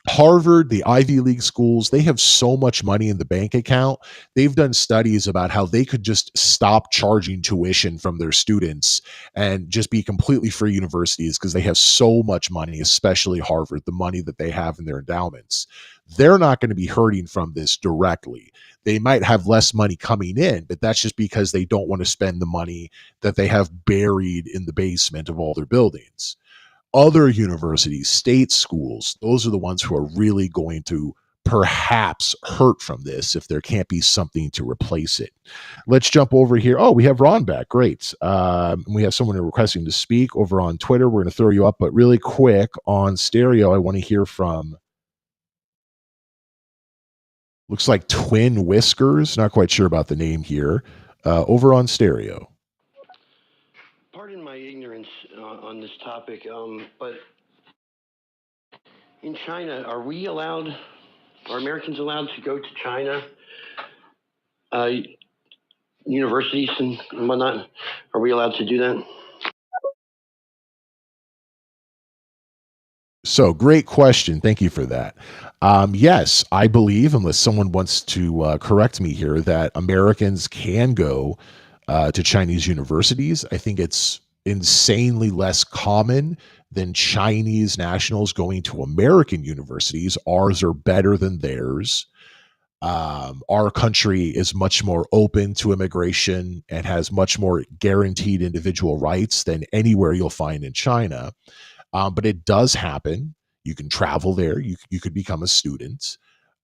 Harvard, the Ivy League schools, they have so much money in the bank account. They've done studies about how they could just stop charging tuition from their students and just be completely free universities because they have so much money, especially Harvard, the money that they have in their endowments. They're not going to be hurting from this directly. They might have less money coming in, but that's just because they don't want to spend the money that they have buried in the basement of all their buildings. Other universities, state schools, those are the ones who are really going to perhaps hurt from this if there can't be something to replace it. Let's jump over here. Oh, we have Ron back. Great. We have someone requesting to speak over on Twitter. We're going to throw you up, but really quick on Stereo, I want to hear from, looks like Twin Whiskers. Not quite sure about the name here. Over on Stereo. Pardon my ignorance on this topic, but in China, are Americans allowed to go to China, universities and whatnot? Are we allowed to do that? So great question. Thank you for that. Yes, I believe, unless someone wants to correct me here, that Americans can go to Chinese universities. I think it's insanely less common than Chinese nationals going to American universities. Ours are better than theirs. Our country is much more open to immigration and has much more guaranteed individual rights than anywhere you'll find in China. But it does happen. You can travel there. You could become a student.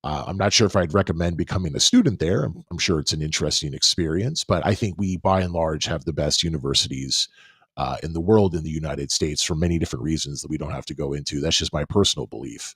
I'm not sure if I'd recommend becoming a student there. I'm sure it's an interesting experience, but I think we, by and large, have the best universities in the world in the United States for many different reasons that we don't have to go into. That's just my personal belief.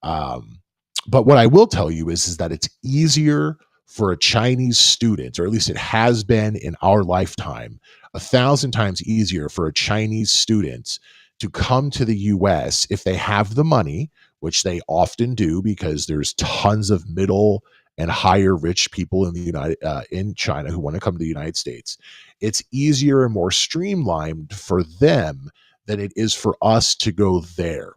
Um, but what I will tell you is that it's easier for a Chinese student, or at least it has been in our lifetime, 1,000 times easier for a Chinese student to come to the US if they have the money, which they often do because there's tons of middle and higher rich people in the in China who want to come to the United States. It's easier and more streamlined for them than it is for us to go there,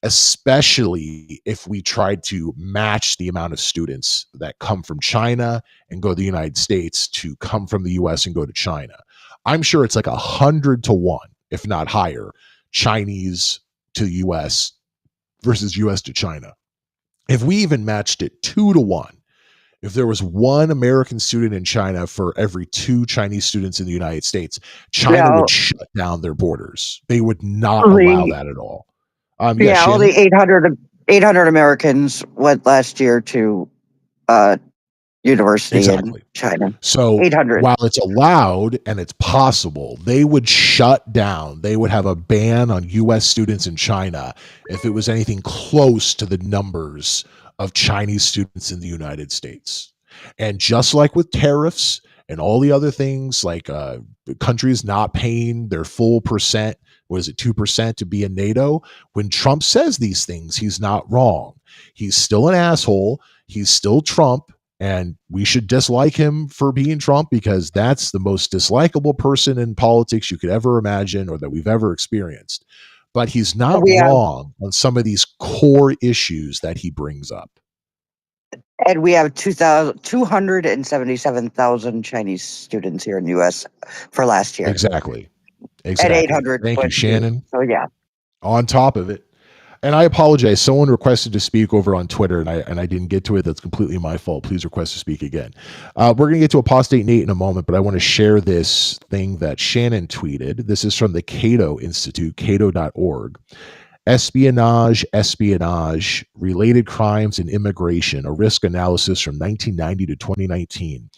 especially if we tried to match the amount of students that come from China and go to the United States to come from the US and go to China. I'm sure it's like 100 to 1, if not higher, Chinese to US versus US to China. If we even matched it 2 to 1, if there was one American student in China for every 2 Chinese students in the United States, China Yeah, would shut down their borders. They would not allow only that at all. Yeah, yeah, only Shannon? 800 Americans went last year to uh, university in Exactly. China. So 800. while it's allowed and it's possible, they would shut down, they would have a ban on US students in China if it was anything close to the numbers of Chinese students in the United States. And just like with tariffs and all the other things, like countries not paying their full percent, what is it, 2% to be in NATO? When Trump says these things, he's not wrong. He's still an asshole. He's still Trump. And we should dislike him for being Trump because that's the most dislikable person in politics you could ever imagine or that we've ever experienced. But he's not We have wrong on some of these core issues that he brings up. and we have 277,000 Chinese students here in the U.S. for last year, Exactly. and Exactly. 800 Thank you, went to. Shannon. So yeah, On top of it. And I apologize. Someone requested to speak over on Twitter, and I didn't get to it. That's completely my fault. Please request to speak again. We're going to get to Apostate Nate in a moment, but I want to share this thing that Shannon tweeted. This is from the Cato Institute, cato.org. Espionage, related crimes and immigration, a risk analysis from 1990 to 2019.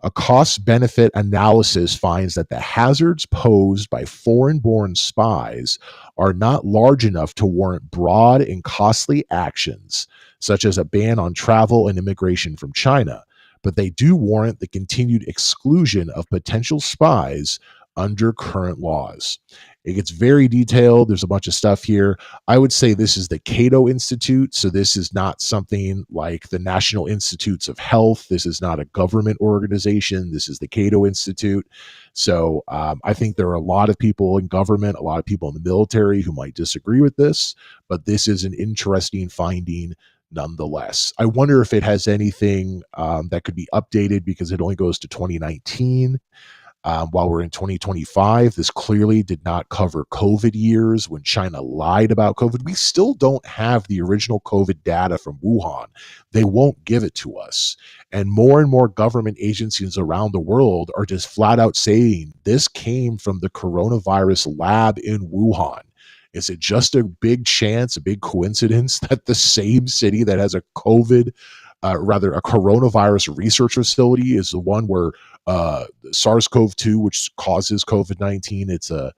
A cost-benefit analysis finds that the hazards posed by foreign-born spies are not large enough to warrant broad and costly actions, such as a ban on travel and immigration from China, but they do warrant the continued exclusion of potential spies under current laws. It gets very detailed. There's a bunch of stuff here. I would say this is the Cato Institute. So this is not something like the National Institutes of Health. This is not a government organization. This is the Cato Institute. So I think there are a lot of people in government, a lot of people in the military who might disagree with this, but this is an interesting finding nonetheless. I wonder if it has anything that could be updated because it only goes to 2019. While we're in 2025, this clearly did not cover COVID years when China lied about COVID. We still don't have the original COVID data from Wuhan. They won't give it to us. And more government agencies around the world are just flat out saying this came from the coronavirus lab in Wuhan. Is it just a big chance, a big coincidence that the same city that has a rather a coronavirus research facility is the one where SARS-CoV-2, which causes COVID-19, it's a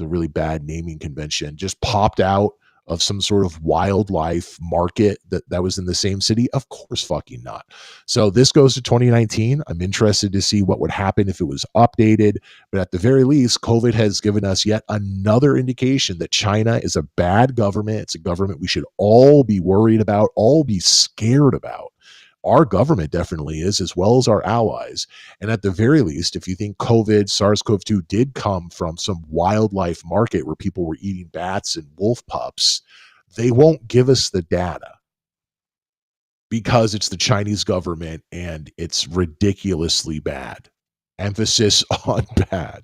really bad naming convention, just popped out of some sort of wildlife market that was in the same city? Of course fucking not. So this goes to 2019. I'm interested to see what would happen if it was updated, but at the very least, COVID has given us yet another indication that China is a bad government. It's a government we should all be worried about, all be scared about. Our government definitely is, as well as our allies. And at the very least, if you think COVID, SARS-CoV-2 did come from some wildlife market where people were eating bats and wolf pups, they won't give us the data because it's the Chinese government and it's ridiculously bad. Emphasis on bad.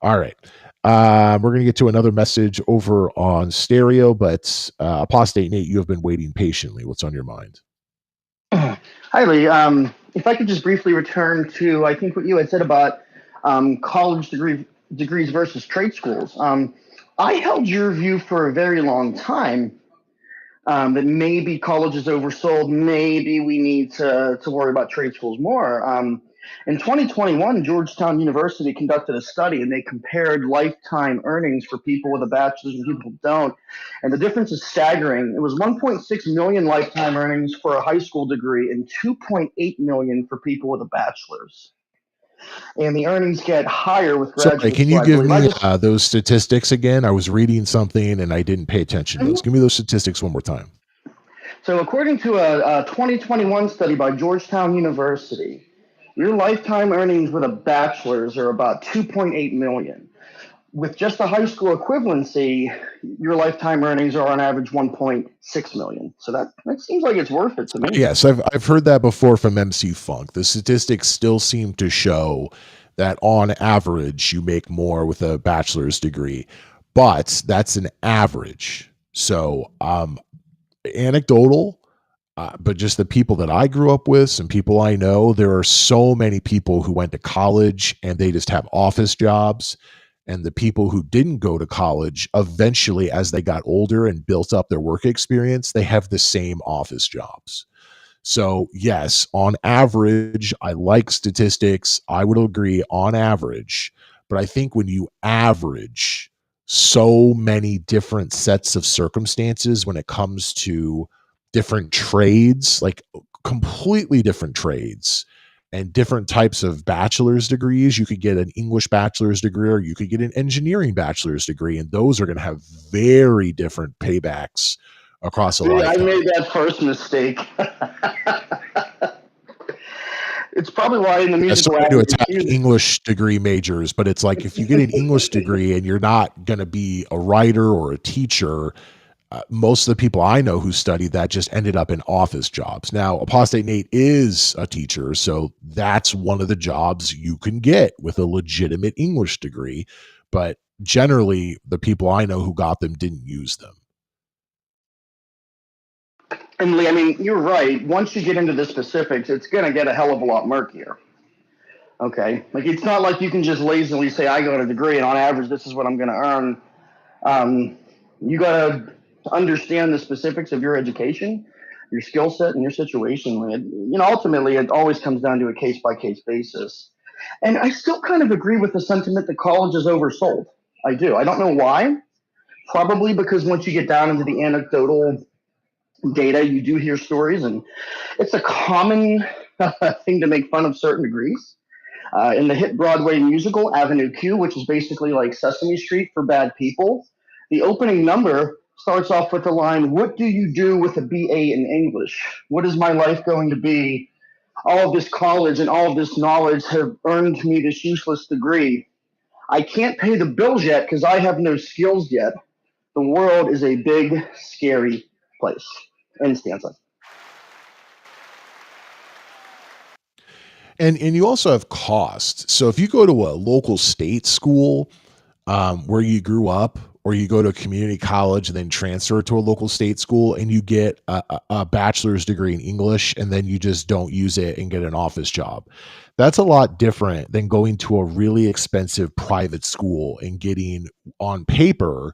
All right. We're going to get to another message over on stereo, but Apostate Nate, you have been waiting patiently. What's on your mind? Hi, Lee. If I could just briefly return to, I think what you had said about college degrees versus trade schools. I held your view for a very long time, that maybe college is oversold. Maybe we need to worry about trade schools more. In 2021, Georgetown University conducted a study and they compared lifetime earnings for people with a bachelor's and people who don't. And the difference is staggering. It was 1.6 million lifetime earnings for a high school degree and 2.8 million for people with a bachelor's. And the earnings get higher with Sorry, graduate can school, you I give believe. me those statistics again? I was reading something and I didn't pay attention to Mhm. those. Give me those statistics one more time. So, according to a 2021 study by Georgetown University, your lifetime earnings with a bachelor's are about 2.8 million. With just a high school equivalency, your lifetime earnings are on average 1.6 million. So that seems like it's worth it to me. Yes, I've heard that before from MC Funk. The statistics still seem to show that on average you make more with a bachelor's degree, but that's an average. So, anecdotal, but just the people that I grew up with, some people I know, there are so many people who went to college and they just have office jobs. And the people who didn't go to college, eventually, as they got older and built up their work experience, they have the same office jobs. So, yes, on average, I like statistics. I would agree on average. But I think when you average so many different sets of circumstances when it comes to different trades, like completely different trades and different types of bachelor's degrees, you could get an English bachelor's degree or you could get an engineering bachelor's degree. And those are going to have very different paybacks across a See, I lifetime. made that first mistake. It's probably why in the musical Sorry to attack academy, English degree majors, but it's like if you get an English degree and you're not going to be a writer or a teacher, most of the people I know who studied that just ended up in office jobs. Now, Apostate Nate is a teacher, so that's one of the jobs you can get with a legitimate English degree. But generally, the people I know who got them didn't use them. and Lee, I mean, you're right. Once you get into the specifics, it's going to get a hell of a lot murkier. Okay. Like, it's not like you can just lazily say, I got a degree and on average, this is what I'm going to earn. You got to understand the specifics of your education, your skill set, and your situation. Ultimately, it always comes down to a case by case basis. And I still kind of agree with the sentiment that college is oversold. I do. I don't know why. Probably because once you get down into the anecdotal data, you do hear stories, and it's a common thing to make fun of certain degrees. In the hit Broadway musical Avenue Q, which is basically like Sesame Street for bad people, the opening number starts off with the line, "What do you do with a BA in English? What is my life going to be? All of this college and all of this knowledge have earned me this useless degree. I can't pay the bills yet because I have no skills yet. The world is a big, scary place." End stanza. And you also have costs. So if you go to a local state school where you grew up, or you go to a community college and then transfer to a local state school and you get a bachelor's degree in English and then you just don't use it and get an office job. That's a lot different than going to a really expensive private school and getting on paper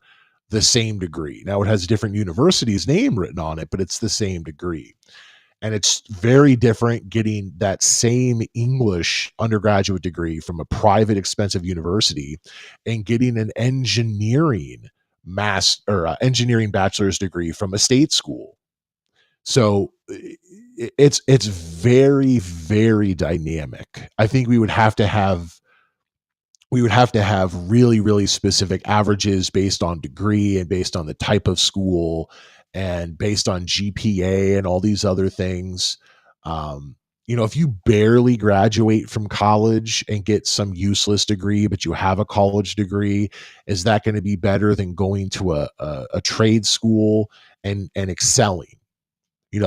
the same degree. Now it has a different university's name written on it, but it's the same degree. And it's very different getting that same English undergraduate degree from a private expensive university and getting an engineering engineering bachelor's degree from a state school. So it's very, very dynamic. I think we would have to have really, really specific averages based on degree and based on the type of school and based on GPA and all these other things. If you barely graduate from college and get some useless degree, but you have a college degree, is that going to be better than going to a trade school and excelling?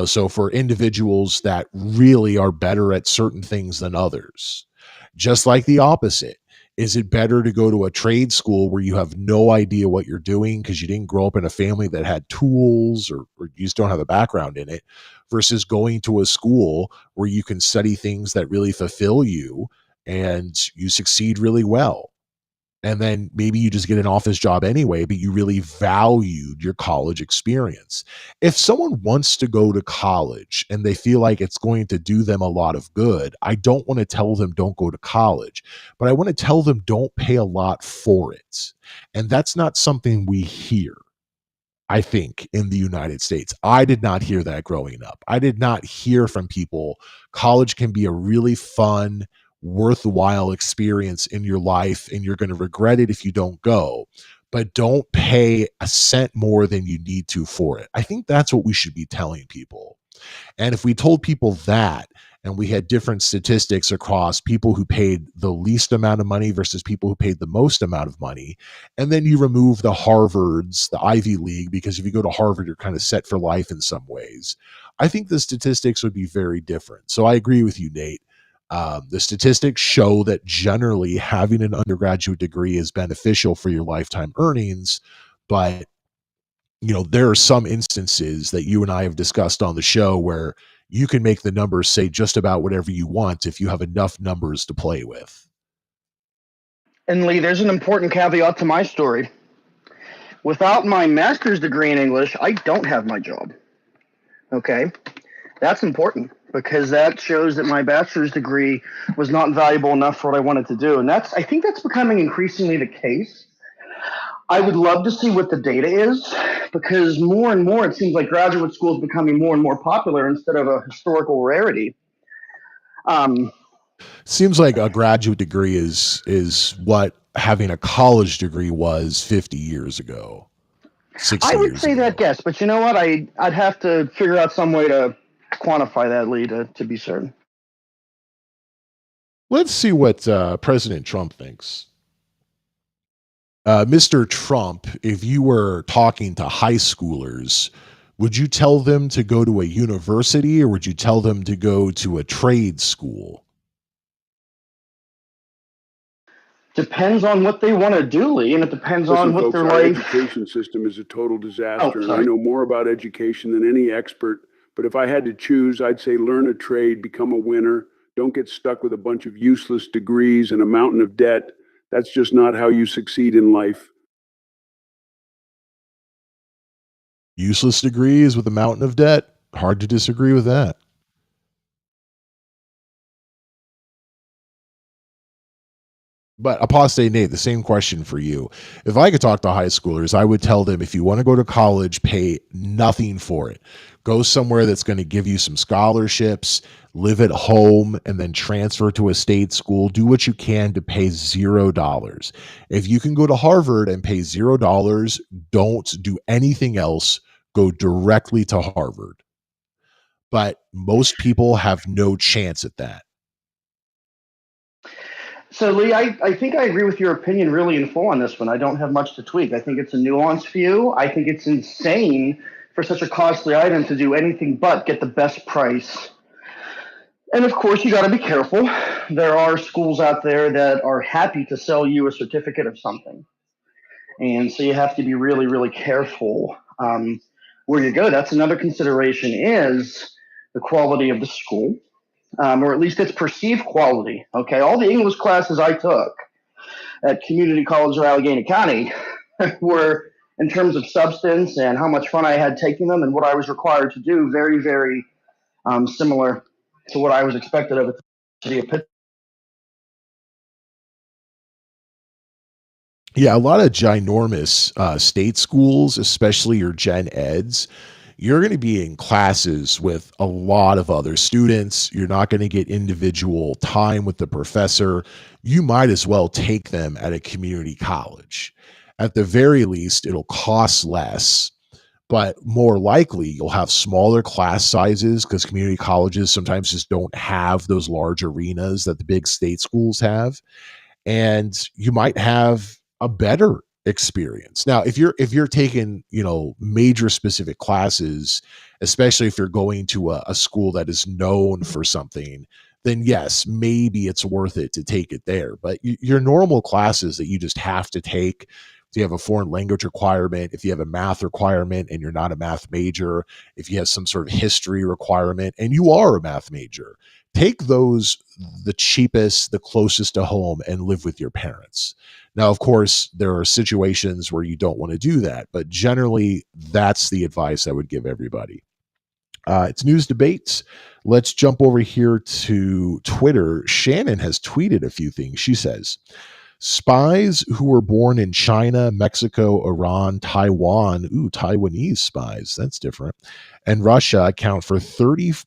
So for individuals that really are better at certain things than others, just like the opposite. Is it better to go to a trade school where you have no idea what you're doing because you didn't grow up in a family that had tools, or you just don't have a background in it, versus going to a school where you can study things that really fulfill you and you succeed really well? And then maybe you just get an office job anyway, but you really valued your college experience. If someone wants to go to college and they feel like it's going to do them a lot of good, I don't want to tell them don't go to college, but I want to tell them don't pay a lot for it. And that's not something we hear, I think, in the United States. I did not hear that growing up. I did not hear from people, college can be a really fun, worthwhile experience in your life, and you're going to regret it if you don't go, but don't pay a cent more than you need to for it. I think that's what we should be telling people. And if we told people that, and we had different statistics across people who paid the least amount of money versus people who paid the most amount of money, and then you remove the Harvards, the Ivy League, because if you go to Harvard, you're kind of set for life in some ways, I think the statistics would be very different. So I agree with you, Nate. The statistics show that generally having an undergraduate degree is beneficial for your lifetime earnings, but there are some instances that you and I have discussed on the show where you can make the numbers say just about whatever you want if you have enough numbers to play with. And Lee, there's an important caveat to my story. Without my master's degree in English, I don't have my job. Okay? That's important because that shows that my bachelor's degree was not valuable enough for what I wanted to do. And I think that's becoming increasingly the case. I would love to see what the data is, because more and more it seems like graduate school is becoming more and more popular instead of a historical rarity. Seems like a graduate degree is what having a college degree was 50 years ago. 60 I would years say ago. that, yes, but you know what? I'd have to figure out some way to quantify that, Lee, to be certain. Let's see what President Trump thinks. Mr. Trump, if you were talking to high schoolers, would you tell them to go to a university or would you tell them to go to a trade school? Depends on what they want to do, Lee, and it depends on what folks, their our life. education system is a total disaster, and I sorry. know more about education than any expert. But if I had to choose, I'd say learn a trade, become a winner. Don't get stuck with a bunch of useless degrees and a mountain of debt. That's just not how you succeed in life. Useless degrees with a mountain of debt. Hard to disagree with that. But Apostate Nate, the same question for you. If I could talk to high schoolers, I would tell them if you want to go to college, pay nothing for it. Go somewhere that's going to give you some scholarships, live at home, and then transfer to a state school. Do what you can to pay $0. If you can go to Harvard and pay $0, don't do anything else. Go directly to Harvard. But most people have no chance at that. So, Lee, I think I agree with your opinion really in full on this one. I don't have much to tweak. I think it's a nuanced view. I think it's insane for such a costly item to do anything but get the best price. And of course, you got to be careful. There are schools out there that are happy to sell you a certificate of something. And so you have to be really, really careful where you go. That's another consideration is the quality of the school. Or at least its perceived quality. Okay, all the English classes I took at Community College of Allegheny County were, in terms of substance and how much fun I had taking them and what I was required to do, very, very similar to what I was expected of the University of Pittsburgh. Yeah, a lot of ginormous state schools, especially your gen eds, you're going to be in classes with a lot of other students. You're not going to get individual time with the professor. You might as well take them at a community college. At the very least, it'll cost less, but more likely you'll have smaller class sizes because community colleges sometimes just don't have those large arenas that the big state schools have. And you might have a better experience. Now, if you're taking, major specific classes, especially if you're going to a school that is known for something, then yes, maybe it's worth it to take it there. But your normal classes that you just have to take, if you have a foreign language requirement, if you have a math requirement and you're not a math major, if you have some sort of history requirement and you are a math major, take those, the cheapest, the closest to home, and live with your parents. Now, of course, there are situations where you don't want to do that, but generally, that's the advice I would give everybody. It's news debates. Let's jump over here to Twitter. Shannon has tweeted a few things. She says, spies who were born in China, Mexico, Iran, Taiwan, Taiwanese spies, that's different, and Russia account for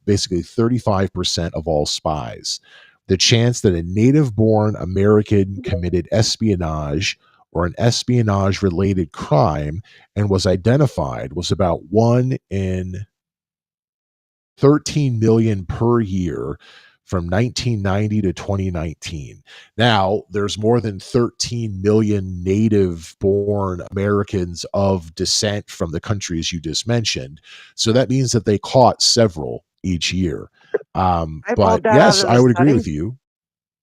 basically 35% of all spies. The chance that a native-born American committed espionage or an espionage-related crime and was identified was about 1 in 13 million per year from 1990 to 2019. Now, there's more than 13 million native born Americans of descent from the countries you just mentioned. So that means that they caught several each year. But yes, I would agree with you.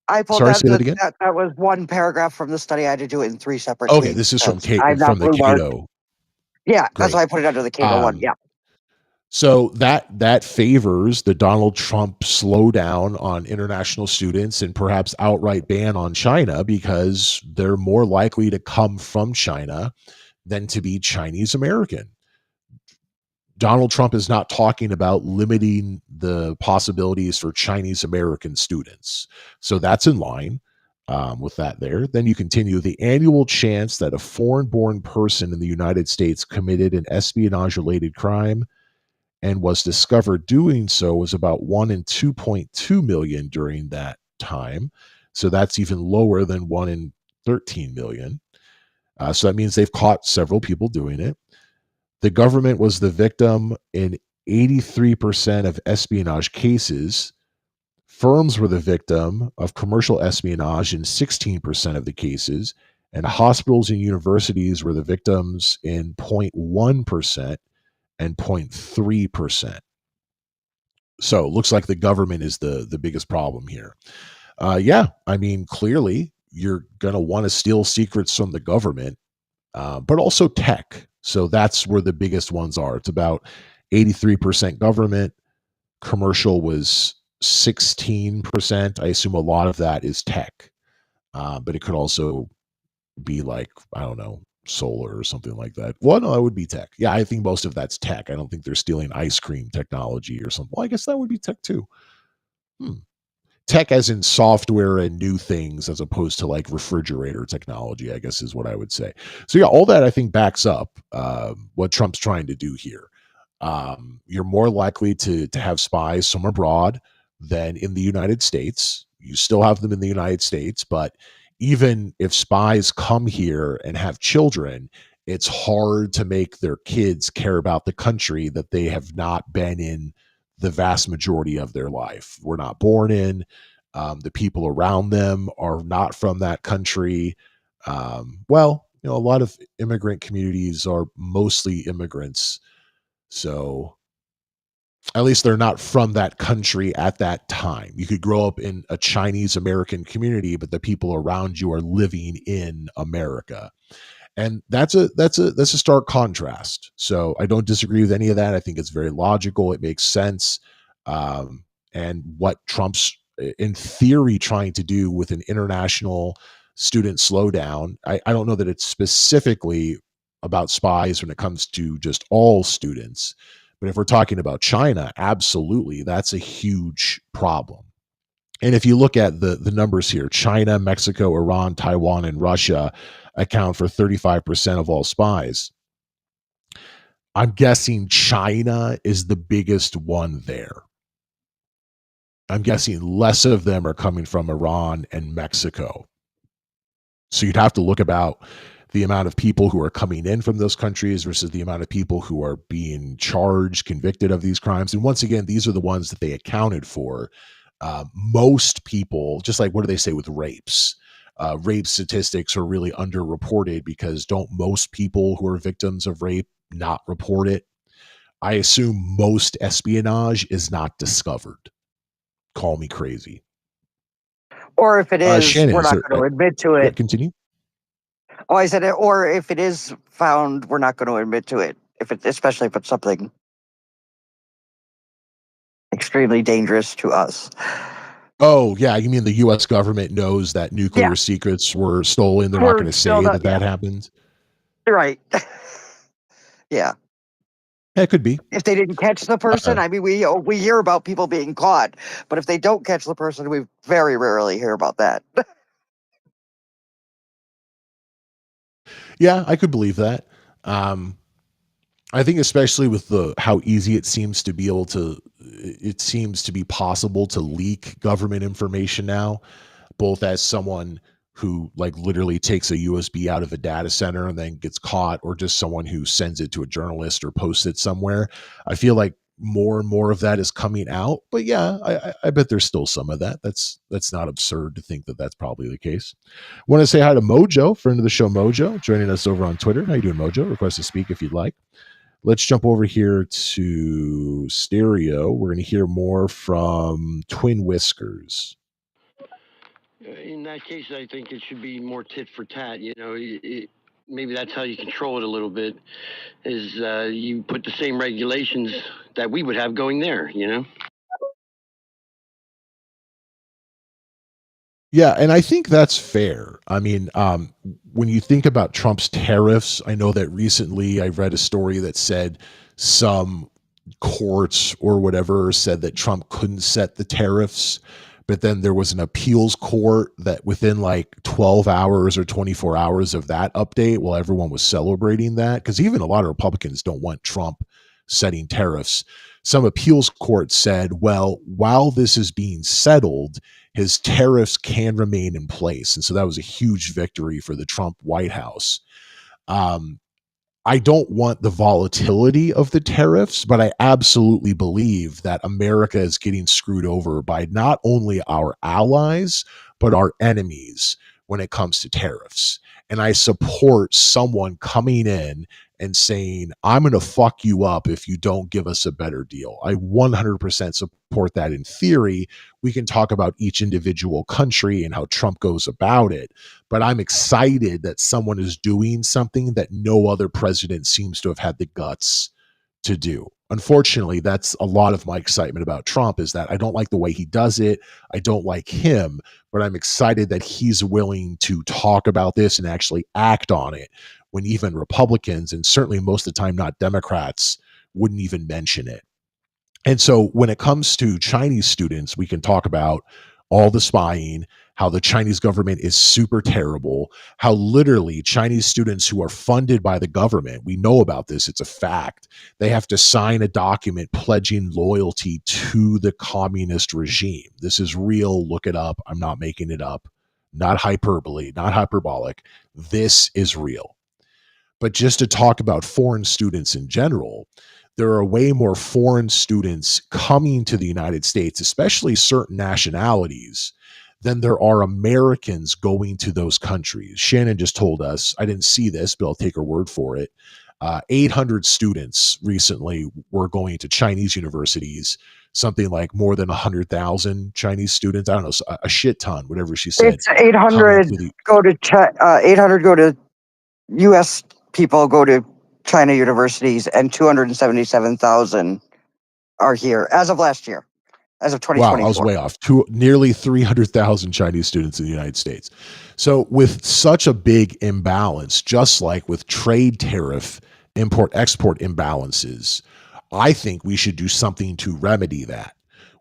I pulled Sorry, that, say that again. That was one paragraph from the study. I had to do it in 3 separate Okay, tweets. this is from I'm not from the blue marked. Cato. Yeah, Great. that's why I put it under the Cato one. Yeah. So that favors the Donald Trump slowdown on international students and perhaps outright ban on China, because they're more likely to come from China than to be Chinese American. Donald Trump is not talking about limiting the possibilities for Chinese American students. So that's in line with that there. Then you continue. The annual chance that a foreign-born person in the United States committed an espionage-related crime and was discovered doing so was about 1 in 2.2 million during that time. So that's even lower than 1 in 13 million. So that means they've caught several people doing it. The government was the victim in 83% of espionage cases. Firms were the victim of commercial espionage in 16% of the cases. And hospitals and universities were the victims in 0.1% and 0.3%. So it looks like the government is the biggest problem here. Yeah, I mean, clearly you're going to want to steal secrets from the government, but also tech. So that's where the biggest ones are. It's about 83% government. Commercial was 16%. I assume a lot of that is tech, but it could also be like, I don't know, solar or something like that. Well, no, that would be tech. Yeah, I think most of that's tech. I don't think they're stealing ice cream technology or something. Well, I guess that would be tech too. Tech as in software and new things, as opposed to like refrigerator technology, I guess is what I would say. So yeah, all that I think backs up what Trump's trying to do here. You're more likely to have spies from abroad than in the United States. You still have them in the United States, but even if spies come here and have children, it's hard to make their kids care about the country that they have not been in the vast majority of their life. We're not born in. The people around them are not from that country. Well, you know, a lot of immigrant communities are mostly immigrants. So at least they're not from that country at that time. You could grow up in a Chinese American community, but the people around you are living in America. And that's a stark contrast. So I don't disagree with any of that. I think it's very logical. It makes sense. And what Trump's in theory trying to do with an international student slowdown, I don't know that it's specifically about spies when it comes to just all students. But if we're talking about China, absolutely, that's a huge problem. And if you look at the numbers here, China, Mexico, Iran, Taiwan, and Russia account for 35% of all spies. I'm guessing China is the biggest one there. I'm guessing less of them are coming from Iran and Mexico. So you'd have to look about the amount of people who are coming in from those countries versus the amount of people who are being charged, convicted of these crimes. And once again, these are the ones that they accounted for. Most people, just like what do they say with rapes? Rape statistics are really underreported because don't most people who are victims of rape not report it? I assume most espionage is not discovered. call me crazy. Or if it is, Shannon, we're is not there, going to admit to yeah, it. continue. Oh, I said it. Or if it is found, we're not going to admit to it. Especially if it's something extremely dangerous to us. Oh, yeah, you mean the US government knows that nuclear Yeah. secrets were stolen, they're not We're gonna still say not. that Yeah. happened? Right. Yeah. It could be. If they didn't catch the person, I mean, we hear about people being caught, but if they don't catch the person, we very rarely hear about that. Yeah, I could believe that. I think especially with how easy it seems to be possible to leak government information now, both as someone who like literally takes a USB out of a data center and then gets caught, or just someone who sends it to a journalist or posts it somewhere. I feel like more and more of that is coming out. But yeah, I bet there's still some of that. That's not absurd to think that that's probably the case. Want to say hi to Mojo, friend of the show, Mojo, joining us over on Twitter. How you doing, Mojo? Request to speak if you'd like. Let's jump over here to Stereo. We're going to hear more from Twin Whiskers. In that case, I think it should be more tit for tat. You know, maybe that's how you control it a little bit. Is you put the same regulations that we would have going there. You know. Yeah, and I think that's fair. I mean, when you think about Trump's tariffs, I know that recently I read a story that said some courts or whatever said that Trump couldn't set the tariffs, but then there was an appeals court that within like 12 hours or 24 hours of that update, while everyone was celebrating that, because even a lot of Republicans don't want Trump setting tariffs, some appeals court said, well, while this is being settled, his tariffs can remain in place. And so that was a huge victory for the Trump White House. I don't want the volatility of the tariffs, but I absolutely believe that America is getting screwed over by not only our allies, but our enemies when it comes to tariffs. And I support someone coming in and saying, I'm going to fuck you up if you don't give us a better deal. I 100% support that in theory. We can talk about each individual country and how Trump goes about it. But I'm excited that someone is doing something that no other president seems to have had the guts to do. Unfortunately, that's a lot of my excitement about Trump, is that I don't like the way he does it. I don't like him, but I'm excited that he's willing to talk about this and actually act on it when even Republicans, and certainly most of the time not Democrats, wouldn't even mention it. And so when it comes to Chinese students, we can talk about all the spying, how the Chinese government is super terrible, how literally Chinese students who are funded by the government, we know about this, it's a fact, they have to sign a document pledging loyalty to the communist regime. This is real. Look it up. I'm not making it up. Not hyperbole, not hyperbolic. This is real. But just to talk about foreign students in general, there are way more foreign students coming to the United States, especially certain nationalities, than there are Americans going to those countries. Shannon just told us, I didn't see this, but I'll take her word for it. 800 students recently were going to Chinese universities, something like more than 100,000 Chinese students. I don't know, a shit ton, whatever she said. It's 800 go to 800 go to U.S. people go to China universities, and 277,000 are here as of last year, as of 2024. Wow, I was way off. Nearly 300,000 Chinese students in the United States. So with such a big imbalance, just like with trade tariff import-export imbalances, I think we should do something to remedy that.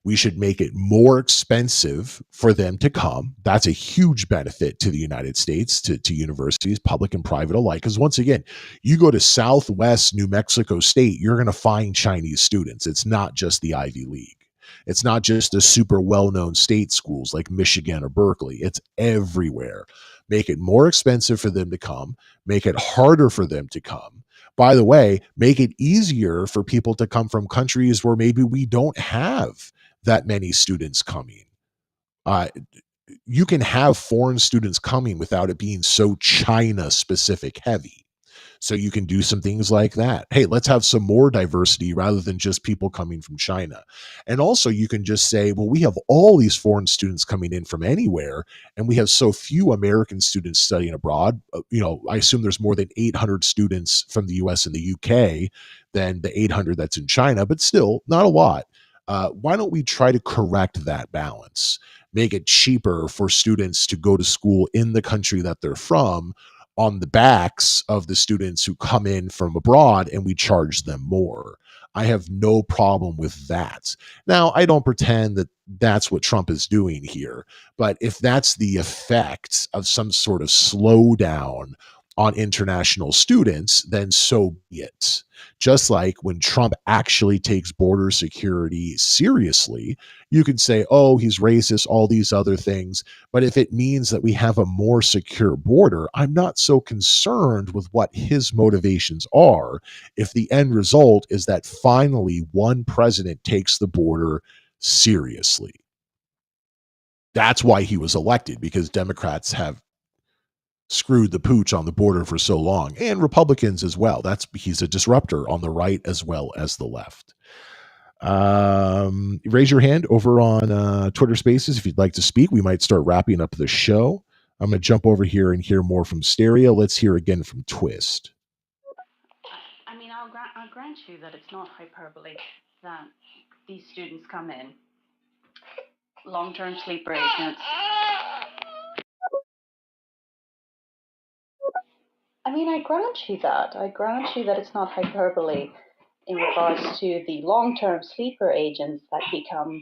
We should make it more expensive for them to come. That's a huge benefit to the United States, to universities, public and private alike. Because once again, you go to Southwest New Mexico State, you're going to find Chinese students. It's not just the Ivy League. It's not just the super well-known state schools like Michigan or Berkeley. It's everywhere. Make it more expensive for them to come. Make it harder for them to come. By the way, make it easier for people to come from countries where maybe we don't have that many students coming. You can have foreign students coming without it being so China specific heavy. So you can do some things like that. Hey, let's have some more diversity rather than just people coming from China. And also, you can just say, well, we have all these foreign students coming in from anywhere, and we have so few American students studying abroad. I assume there's more than 800 students from the US and the UK than the 800 that's in China, but still not a lot. Why don't we try to correct that balance? Make it cheaper for students to go to school in the country that they're from on the backs of the students who come in from abroad, and we charge them more. I have no problem with that. Now, I don't pretend that that's what Trump is doing here, but if that's the effect of some sort of slowdown on international students, then so be it. Just like when Trump actually takes border security seriously, you can say, oh, he's racist, all these other things. But if it means that we have a more secure border, I'm not so concerned with what his motivations are if the end result is that finally one president takes the border seriously. That's why he was elected, because Democrats have screwed the pooch on the border for so long, and Republicans as well. He's a disruptor on the right as well as the left. Raise your hand over on Twitter Spaces if you'd like to speak. We might start wrapping up the show. I'm going to jump over here and hear more from Stereo. Let's hear again from Twist. I mean, I'll grant you that it's not hyperbole that these students come in long-term sleeper agents. I mean, I grant you that. I grant you that it's not hyperbole in regards to the long-term sleeper agents that become.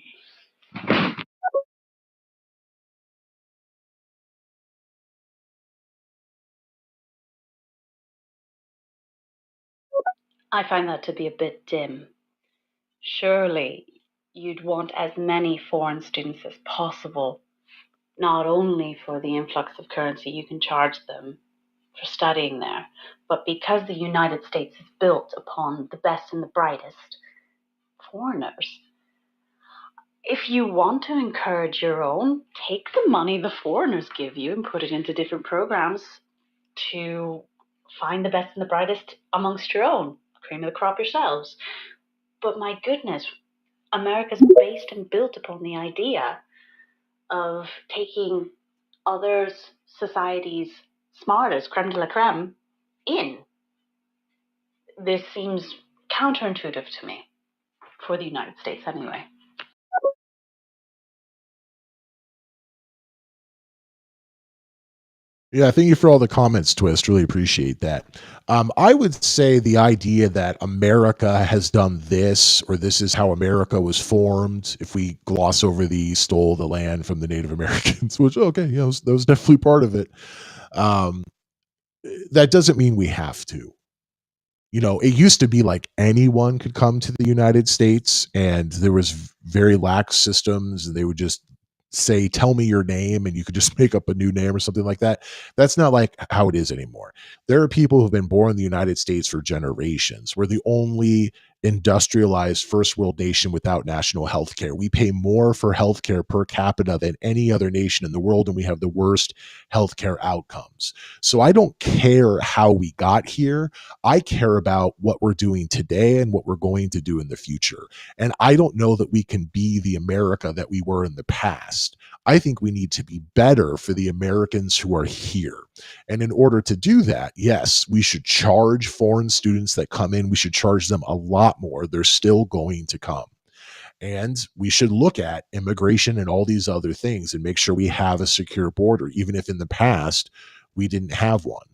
I find that to be a bit dim. Surely you'd want as many foreign students as possible, not only for the influx of currency you can charge them for studying there, but because the United States is built upon the best and the brightest foreigners. If you want to encourage your own, take the money the foreigners give you and put it into different programs to find the best and the brightest amongst your own, cream of the crop yourselves. But my goodness, America's based and built upon the idea of taking others' society's smartest, creme de la creme, in. This seems counterintuitive to me, for the United States anyway. Yeah, thank you for all the comments, Twist. Really appreciate that. I would say the idea that America has done this, or this is how America was formed, if we gloss over the stole the land from the Native Americans, which, okay, that was definitely part of it. That doesn't mean we have to. It used to be like anyone could come to the United States, and there was very lax systems, and they would just say, tell me your name, and you could just make up a new name or something like that. That's not like how it is anymore. There are people who've been born in the United States for generations. We're the only industrialized first world nation without national health care. We pay more for health care per capita than any other nation in the world, and we have the worst health care outcomes. So I don't care how we got here. I care about what we're doing today and what we're going to do in the future. And I don't know that we can be the America that we were in the past. I think we need to be better for the Americans who are here. And in order to do that, yes, we should charge foreign students that come in. We should charge them a lot more. They're still going to come. And we should look at immigration and all these other things and make sure we have a secure border, even if in the past we didn't have one.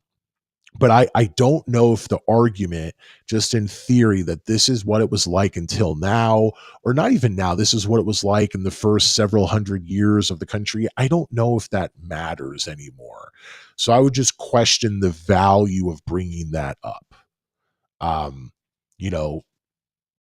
But I don't know if the argument, just in theory, that this is what it was like until now, or not even now, this is what it was like in the first several hundred years of the country. I don't know if that matters anymore. So I would just question the value of bringing that up. You know,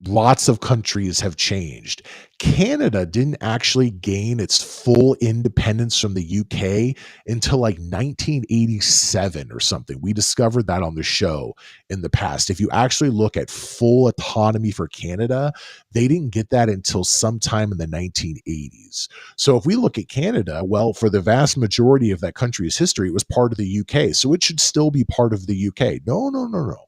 lots of countries have changed. Canada didn't actually gain its full independence from the UK until like 1987 or something. We discovered that on the show in the past. If you actually look at full autonomy for Canada, they didn't get that until sometime in the 1980s. So if we look at Canada, well, for the vast majority of that country's history, it was part of the UK. So it should still be part of the UK. No, no, no, no.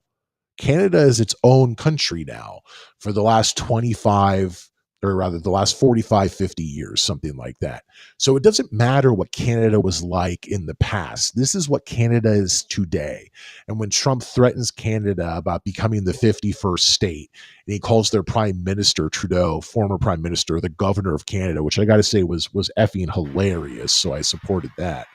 Canada is its own country now for the last 25, or rather the last 45, 50 years, something like that. So it doesn't matter what Canada was like in the past. This is what Canada is today. And when Trump threatens Canada about becoming the 51st state, and he calls their prime minister, Trudeau, former prime minister, the governor of Canada, which I got to say was effing hilarious. So I supported that.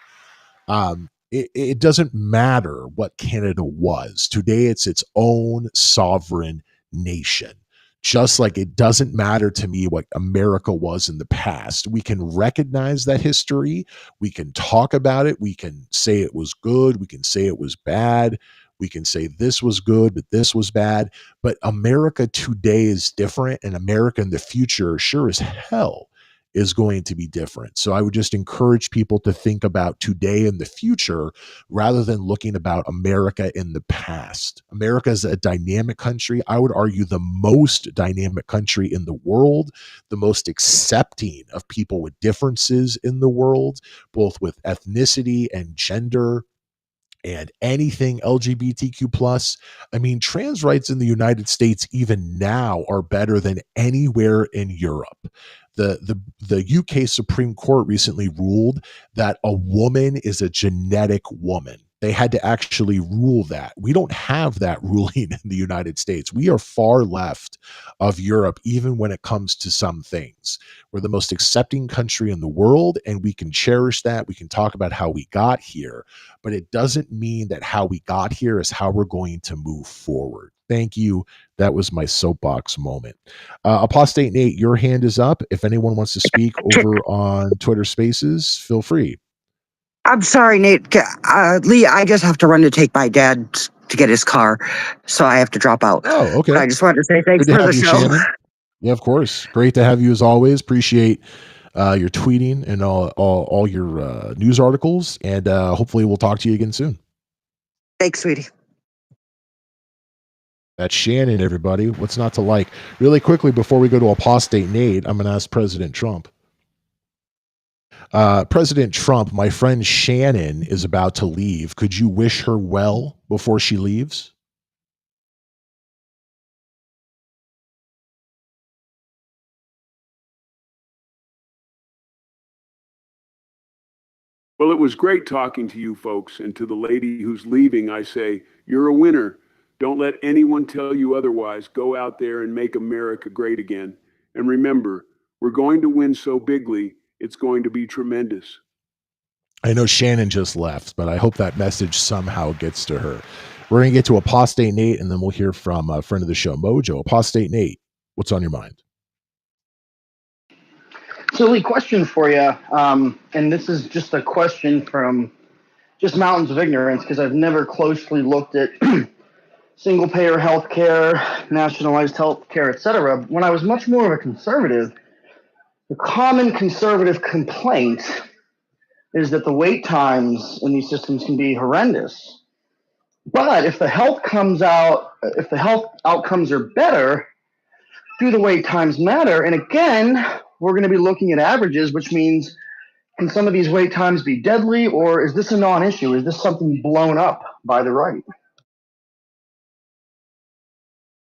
It doesn't matter what Canada was. Today, it's its own sovereign nation. Just like it doesn't matter to me what America was in the past. We can recognize that history. We can talk about it. We can say it was good. We can say it was bad. We can say this was good, but this was bad. But America today is different, and America in the future, sure as hell, is going to be different. So I would just encourage people to think about today and the future rather than looking about America in the past. America is a dynamic country. I would argue the most dynamic country in the world, the most accepting of people with differences in the world, both with ethnicity and gender and anything LGBTQ plus. I mean, trans rights in the United States even now are better than anywhere in Europe. The UK Supreme Court recently ruled that a woman is a genetic woman. They had to actually rule that. We don't have that ruling in the United States. We are far left of Europe, even when it comes to some things. We're the most accepting country in the world, and we can cherish that. We can talk about how we got here, but it doesn't mean that how we got here is how we're going to move forward. Thank you. That was my soapbox moment. Apostate Nate, your hand is up. If anyone wants to speak over on Twitter Spaces, feel free. I'm sorry, Nate. Lee, I just have to run to take my dad to get his car, so I have to drop out. Oh, okay. But I just wanted to say thanks Good to for have the you, show. Shannon. Yeah, of course. Great to have you as always. Appreciate your tweeting and all your news articles, and hopefully we'll talk to you again soon. Thanks, sweetie. That's Shannon, everybody. What's not to like? Really quickly, before we go to Apostate Nate, I'm going to ask President Trump. President Trump, my friend Shannon is about to leave. Could you wish her well before she leaves? Well, it was great talking to you folks, and to the lady who's leaving, I say, you're a winner. Don't let anyone tell you otherwise. Go out there and make America great again. And remember, we're going to win so bigly, it's going to be tremendous. I know Shannon just left, but I hope that message somehow gets to her. We're going to get to Apostate Nate, and then we'll hear from a friend of the show, Mojo. Apostate Nate, what's on your mind? So, Lee, question for you, and this is just a question from just mountains of ignorance, because I've never closely looked at single-payer health care, nationalized health care, etc. When I was much more of a conservative, the common conservative complaint is that the wait times in these systems can be horrendous. But if the health outcomes are better, do the wait times matter? And again, we're going to be looking at averages, which means, can some of these wait times be deadly, or is this a non-issue? Is this something blown up by the right?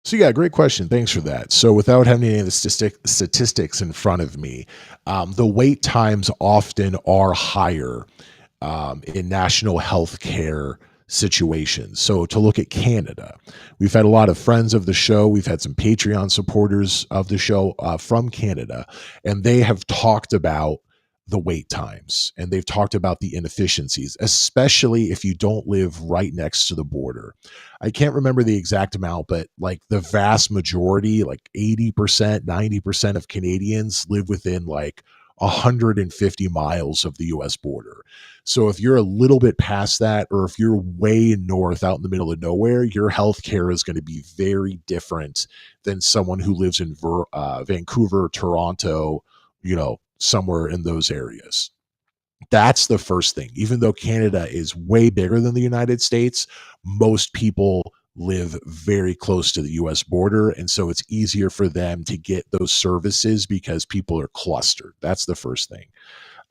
So yeah, great question. Thanks for that. So without having any of the statistics in front of me, the wait times often are higher in national health care situations. So to look at Canada, we've had a lot of friends of the show. We've had some Patreon supporters of the show from Canada, and they have talked about the wait times, and they've talked about the inefficiencies, especially if you don't live right next to the border. I can't remember the exact amount, but like the vast majority, like 80%, 90% of Canadians live within like 150 miles of the US border. So if you're a little bit past that, or if you're way north out in the middle of nowhere, your healthcare is going to be very different than someone who lives in Vancouver, Toronto, somewhere in those areas. That's the first thing. Even though Canada is way bigger than the United States, most people live very close to the US border. And so it's easier for them to get those services because people are clustered. That's the first thing.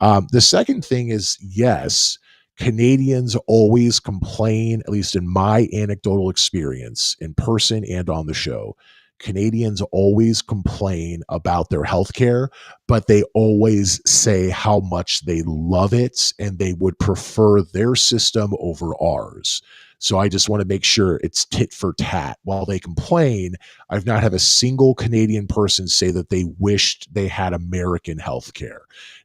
The second thing is, yes, Canadians always complain, at least in my anecdotal experience in person and on the show. Canadians always complain about their healthcare, but they always say how much they love it and they would prefer their system over ours. So I just want to make sure it's tit for tat. While they complain, I've not had a single Canadian person say that they wished they had American healthcare.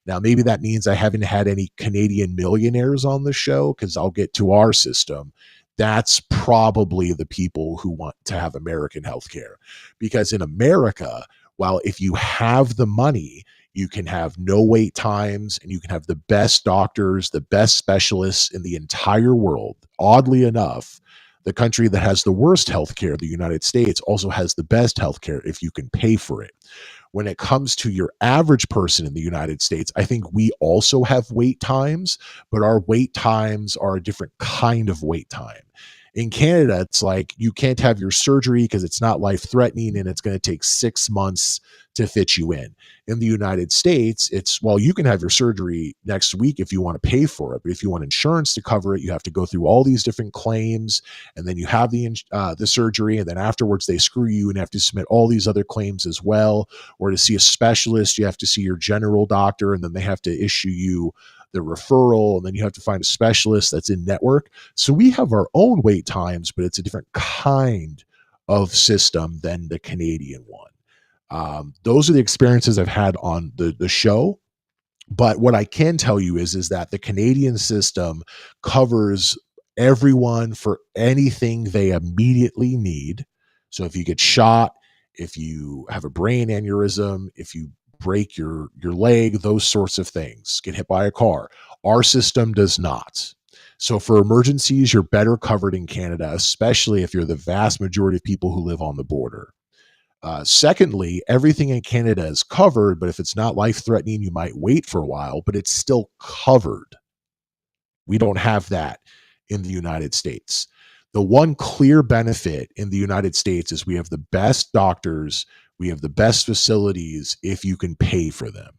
Now, maybe that means I haven't had any Canadian millionaires on the show, because I'll get to our system. That's probably the people who want to have American healthcare. Because in America, while if you have the money, you can have no wait times and you can have the best doctors, the best specialists in the entire world. Oddly enough, the country that has the worst healthcare, the United States, also has the best healthcare if you can pay for it. When it comes to your average person in the United States, I think we also have wait times, but our wait times are a different kind of wait time. In Canada, it's like you can't have your surgery because it's not life-threatening and it's going to take 6 months to fit you in. In the United States, it's, well, you can have your surgery next week if you want to pay for it, but if you want insurance to cover it, you have to go through all these different claims, and then you have the surgery, and then afterwards they screw you and have to submit all these other claims as well. Or to see a specialist, you have to see your general doctor, and then they have to issue you the referral, and then you have to find a specialist that's in network. So we have our own wait times, but it's a different kind of system than the Canadian one. Those are the experiences I've had on the show. But what I can tell you is that the Canadian system covers everyone for anything they immediately need. So if you get shot, if you have a brain aneurysm, if you break your leg, those sorts of things, get hit by a car, our system does not. So for emergencies, you're better covered in Canada, especially if you're the vast majority of people who live on the border. Secondly, everything in Canada is covered, but if it's not life-threatening, you might wait for a while, but it's still covered. We don't have that in the United States. The one clear benefit in the United States is we have the best doctors, we have the best facilities if you can pay for them.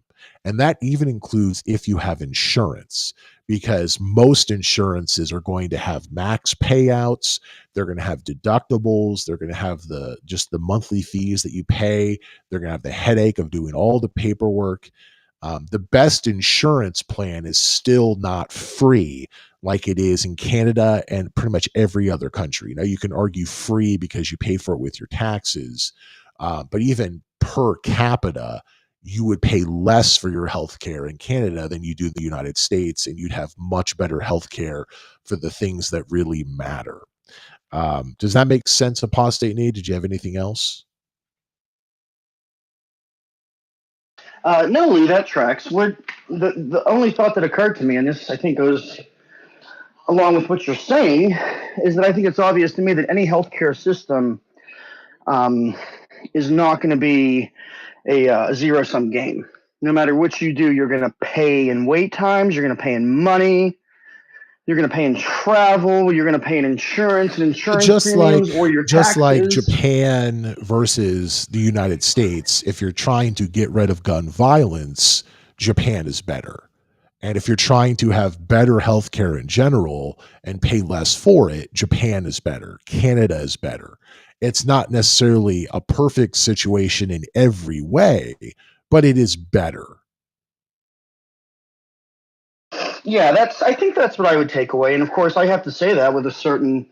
And that even includes if you have insurance, because most insurances are going to have max payouts. They're going to have deductibles. They're going to have just the monthly fees that you pay. They're going to have the headache of doing all the paperwork. The best insurance plan is still not free like it is in Canada and pretty much every other country. Now, you can argue free because you pay for it with your taxes, but even per capita, you would pay less for your healthcare in Canada than you do in the United States, and you'd have much better healthcare for the things that really matter. Does that make sense, Apostate Nate? Did you have anything else? No, Lee, that tracks. The only thought that occurred to me, and this I think goes along with what you're saying, is that I think it's obvious to me that any healthcare system is not going to be a zero-sum game. No matter what you do, you're going to pay in wait times, you're going to pay in money, you're going to pay in travel, you're going to pay in insurance and insurance premiums, or your taxes. Just like Japan versus the United States, if you're trying to get rid of gun violence, Japan is better. And if you're trying to have better healthcare in general and pay less for it, Japan is better. Canada is better. It's not necessarily a perfect situation in every way, but it is better. Yeah, I think that's what I would take away. And of course, I have to say that with a certain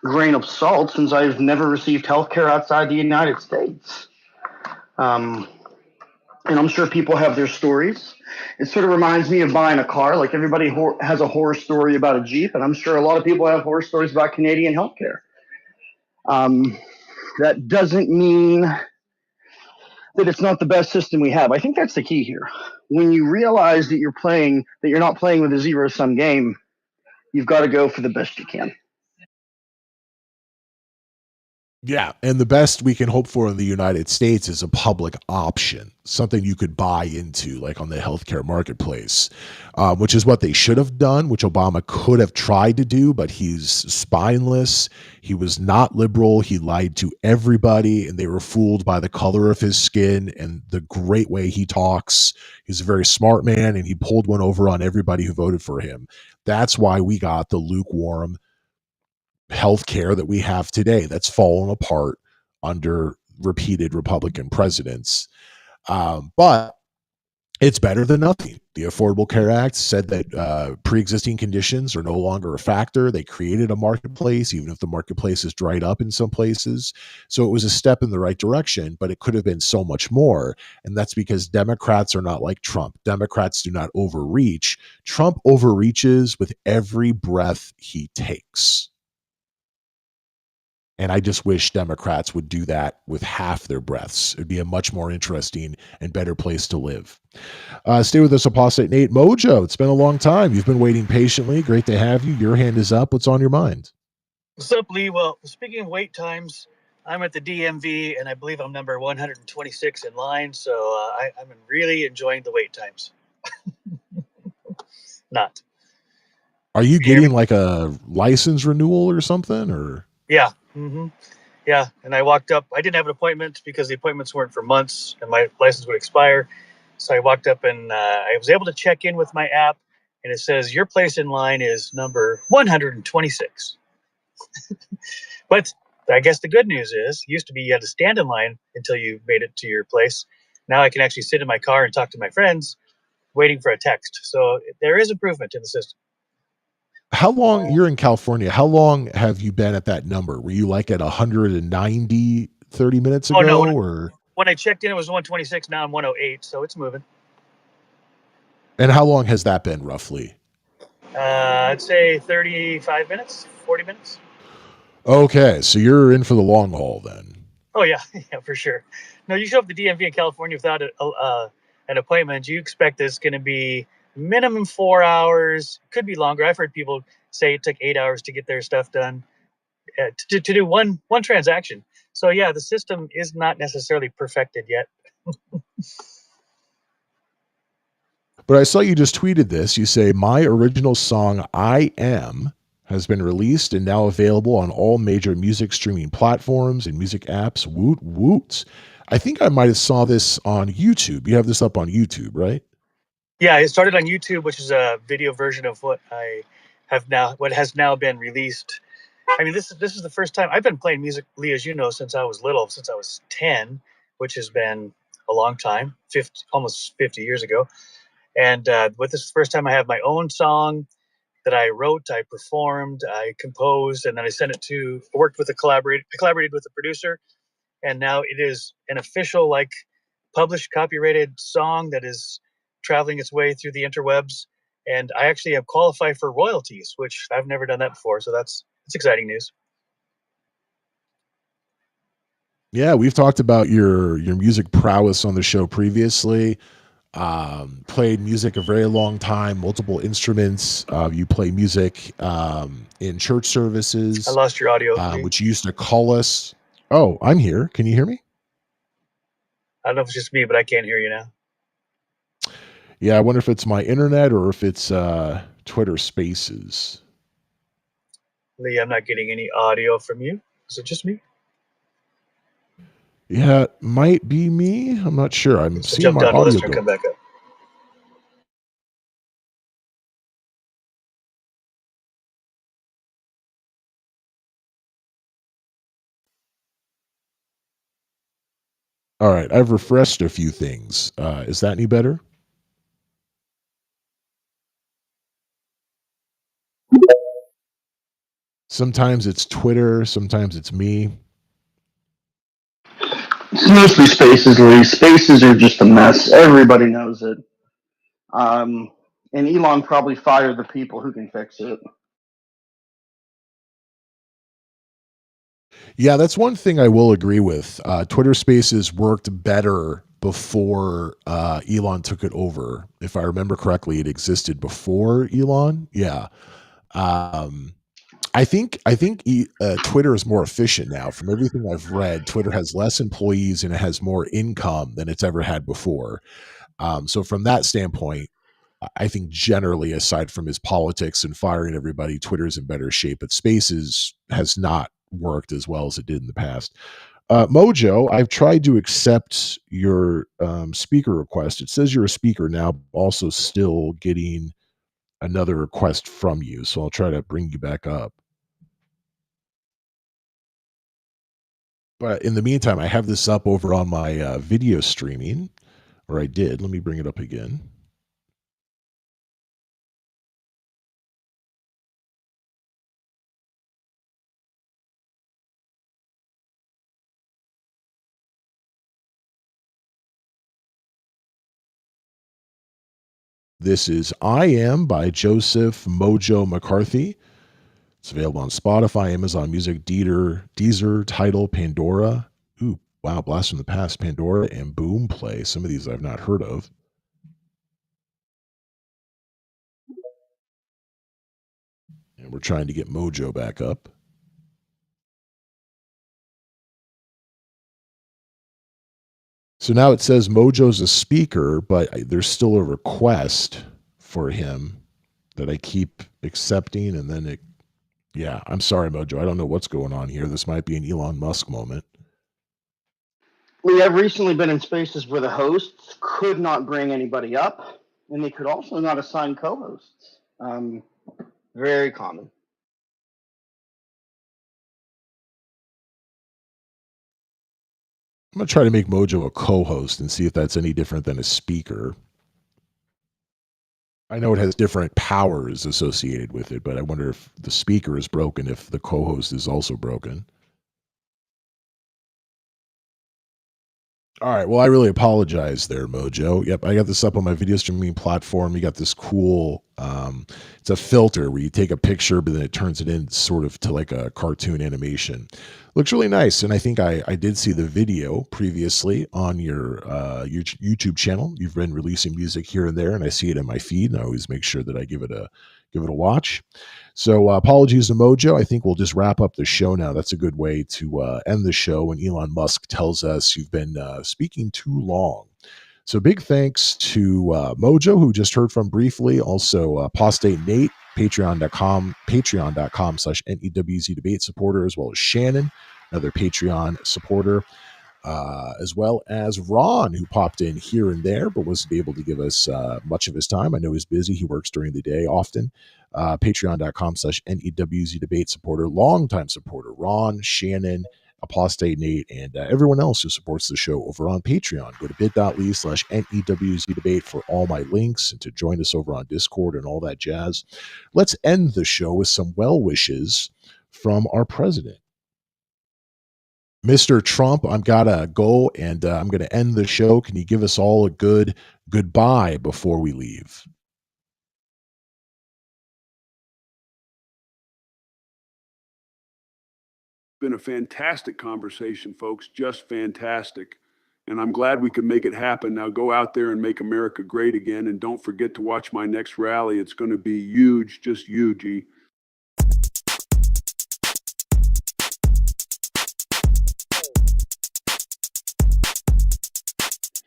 grain of salt, since I've never received health care outside the United States. And I'm sure people have their stories. It sort of reminds me of buying a car. Like everybody has a horror story about a Jeep, and I'm sure a lot of people have horror stories about Canadian healthcare. That doesn't mean that it's not the best system we have. I think that's the key here. when you realize that you're not playing with a zero-sum game, you've got to go for the best you can. Yeah, and the best we can hope for in the United States is a public option, something you could buy into, like on the healthcare marketplace, which is what they should have done, which Obama could have tried to do, but he's spineless. He was not liberal. He lied to everybody, and they were fooled by the color of his skin and the great way he talks. He's a very smart man, and he pulled one over on everybody who voted for him. That's why we got the lukewarm healthcare that we have today that's fallen apart under repeated Republican presidents. But it's better than nothing. The Affordable Care Act said that pre-existing conditions are no longer a factor. They created a marketplace, even if the marketplace is dried up in some places. So it was a step in the right direction, but it could have been so much more. And that's because Democrats are not like Trump. Democrats do not overreach. Trump overreaches with every breath he takes. And I just wish Democrats would do that with half their breaths. It'd be a much more interesting and better place to live. Stay with us, Apostate Nate. Mojo, it's been a long time. You've been waiting patiently. Great to have you. Your hand is up. What's on your mind? What's up, Lee? Well, speaking of wait times, I'm at the DMV, and I believe I'm number 126 in line, so I'm really enjoying the wait times. Not. Are you getting like a license renewal or something? Or yeah. Mm-hmm. Yeah, and I walked up. I didn't have an appointment because the appointments weren't for months, and my license would expire. So I walked up, and I was able to check in with my app, and it says, your place in line is number 126. But I guess the good news is, used to be you had to stand in line until you made it to your place. Now I can actually sit in my car and talk to my friends waiting for a text. So there is improvement in the system. how long, you're in California, how long have you been at that number? Were you like at 190 30 minutes ago? No, or when I checked in, it was 126. Now I'm 108, so it's moving. And how long has that been roughly? I'd say 35 minutes, 40 minutes. Okay, so you're in for the long haul then. Oh, yeah, yeah, for sure. No, you show up the DMV in California without an appointment, you expect it's going to be minimum 4 hours. Could be longer. I've heard people say it took 8 hours to get their stuff done, to do one transaction. So, yeah, the system is not necessarily perfected yet. But I saw you just tweeted this. You say, my original song, I Am, has been released and now available on all major music streaming platforms and music apps. Woot woot. I think I might have saw this on YouTube. You have this up on YouTube, right? Yeah, it started on YouTube, which is a video version of what has now been released. I mean, this is the first time I've been playing music, Lee, as you know, since I was little, since I was 10, which has been a long time, almost 50 years ago. And with this first time I have my own song that I wrote, I performed, I composed, and then I sent it to, I collaborated with a producer, and now it is an official, like, published, copyrighted song that is traveling its way through the interwebs. And I actually have qualified for royalties, which I've never done that before. So it's exciting news. Yeah, we've talked about your music prowess on the show previously. Played music a very long time, multiple instruments. You play music in church services. I lost your audio. Which you used to call us. Oh, I'm here. Can you hear me? I don't know if it's just me, but I can't hear you now. Yeah, I wonder if it's my internet or if it's Twitter Spaces. Lee, I'm not getting any audio from you. Is it just me? Yeah, it might be me. I'm not sure. I'm seeing my audio Let's come back up. All right, I've refreshed a few things. Is that any better? Sometimes it's Twitter, sometimes it's me. It's mostly Spaces, Lee. Spaces are just a mess. Everybody knows it. And Elon probably fired the people who can fix it. Yeah, that's one thing I will agree with. Twitter Spaces worked better before Elon took it over. If I remember correctly, it existed before Elon. Yeah. I think Twitter is more efficient now. From everything I've read, Twitter has less employees and it has more income than it's ever had before. So from that standpoint, I think generally, aside from his politics and firing everybody, Twitter's in better shape. But Spaces has not worked as well as it did in the past. Mojo, I've tried to accept your speaker request. It says you're a speaker now, also still getting another request from you. So I'll try to bring you back up. But in the meantime, I have this up over on my video streaming, or I did. Let me bring it up again. This is I Am by Joseph Mojo McCarthy. It's available on Spotify, Amazon Music, Deezer, Tidal, Pandora. Ooh, wow, Blast from the Past, Pandora, and Boom Play. Some of these I've not heard of. And we're trying to get Mojo back up. So now it says Mojo's a speaker, but there's still a request for him that I keep accepting, and then it, yeah, I'm sorry, Mojo. I don't know what's going on here. This might be an Elon Musk moment. Lee, I've recently been in spaces where the hosts could not bring anybody up, and they could also not assign co-hosts. Very common. I'm going to try to make Mojo a co-host and see if that's any different than a speaker. I know it has different powers associated with it, but I wonder if the speaker is broken, if the co-host is also broken. All right. Well, I really apologize there, Mojo. Yep, I got this up on my video streaming platform. You got this cool, it's a filter where you take a picture, but then it turns it in sort of to like a cartoon animation. Looks really nice. And I think I did see the video previously on your YouTube channel. You've been releasing music here and there, and I see it in my feed, and I always make sure that I give it a watch. So apologies to Mojo. I think we'll just wrap up the show now. That's a good way to end the show when Elon Musk tells us you've been speaking too long. So big thanks to Mojo, who just heard from briefly. Also, Apostate Nate, patreon.com/NEWZ debate supporter, as well as Shannon, another Patreon supporter. As well as Ron, who popped in here and there, but wasn't able to give us much of his time. I know he's busy. He works during the day often. Patreon.com/NEWZ debate supporter, longtime supporter, Ron, Shannon, Apostate Nate, and everyone else who supports the show over on Patreon. Go to bit.ly/NEWZ debate for all my links and to join us over on Discord and all that jazz. Let's end the show with some well wishes from our president. Mr. Trump, I'm gotta go, and I'm gonna end the show. Can you give us all a good goodbye before we leave? Been a fantastic conversation, folks, just fantastic. And I'm glad we could make it happen. Now go out there and make America great again. And don't forget to watch my next rally. It's going to be huge, just huge.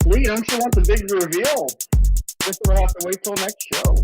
Lee, don't you want the big reveal? Guess we'll have to wait till next show.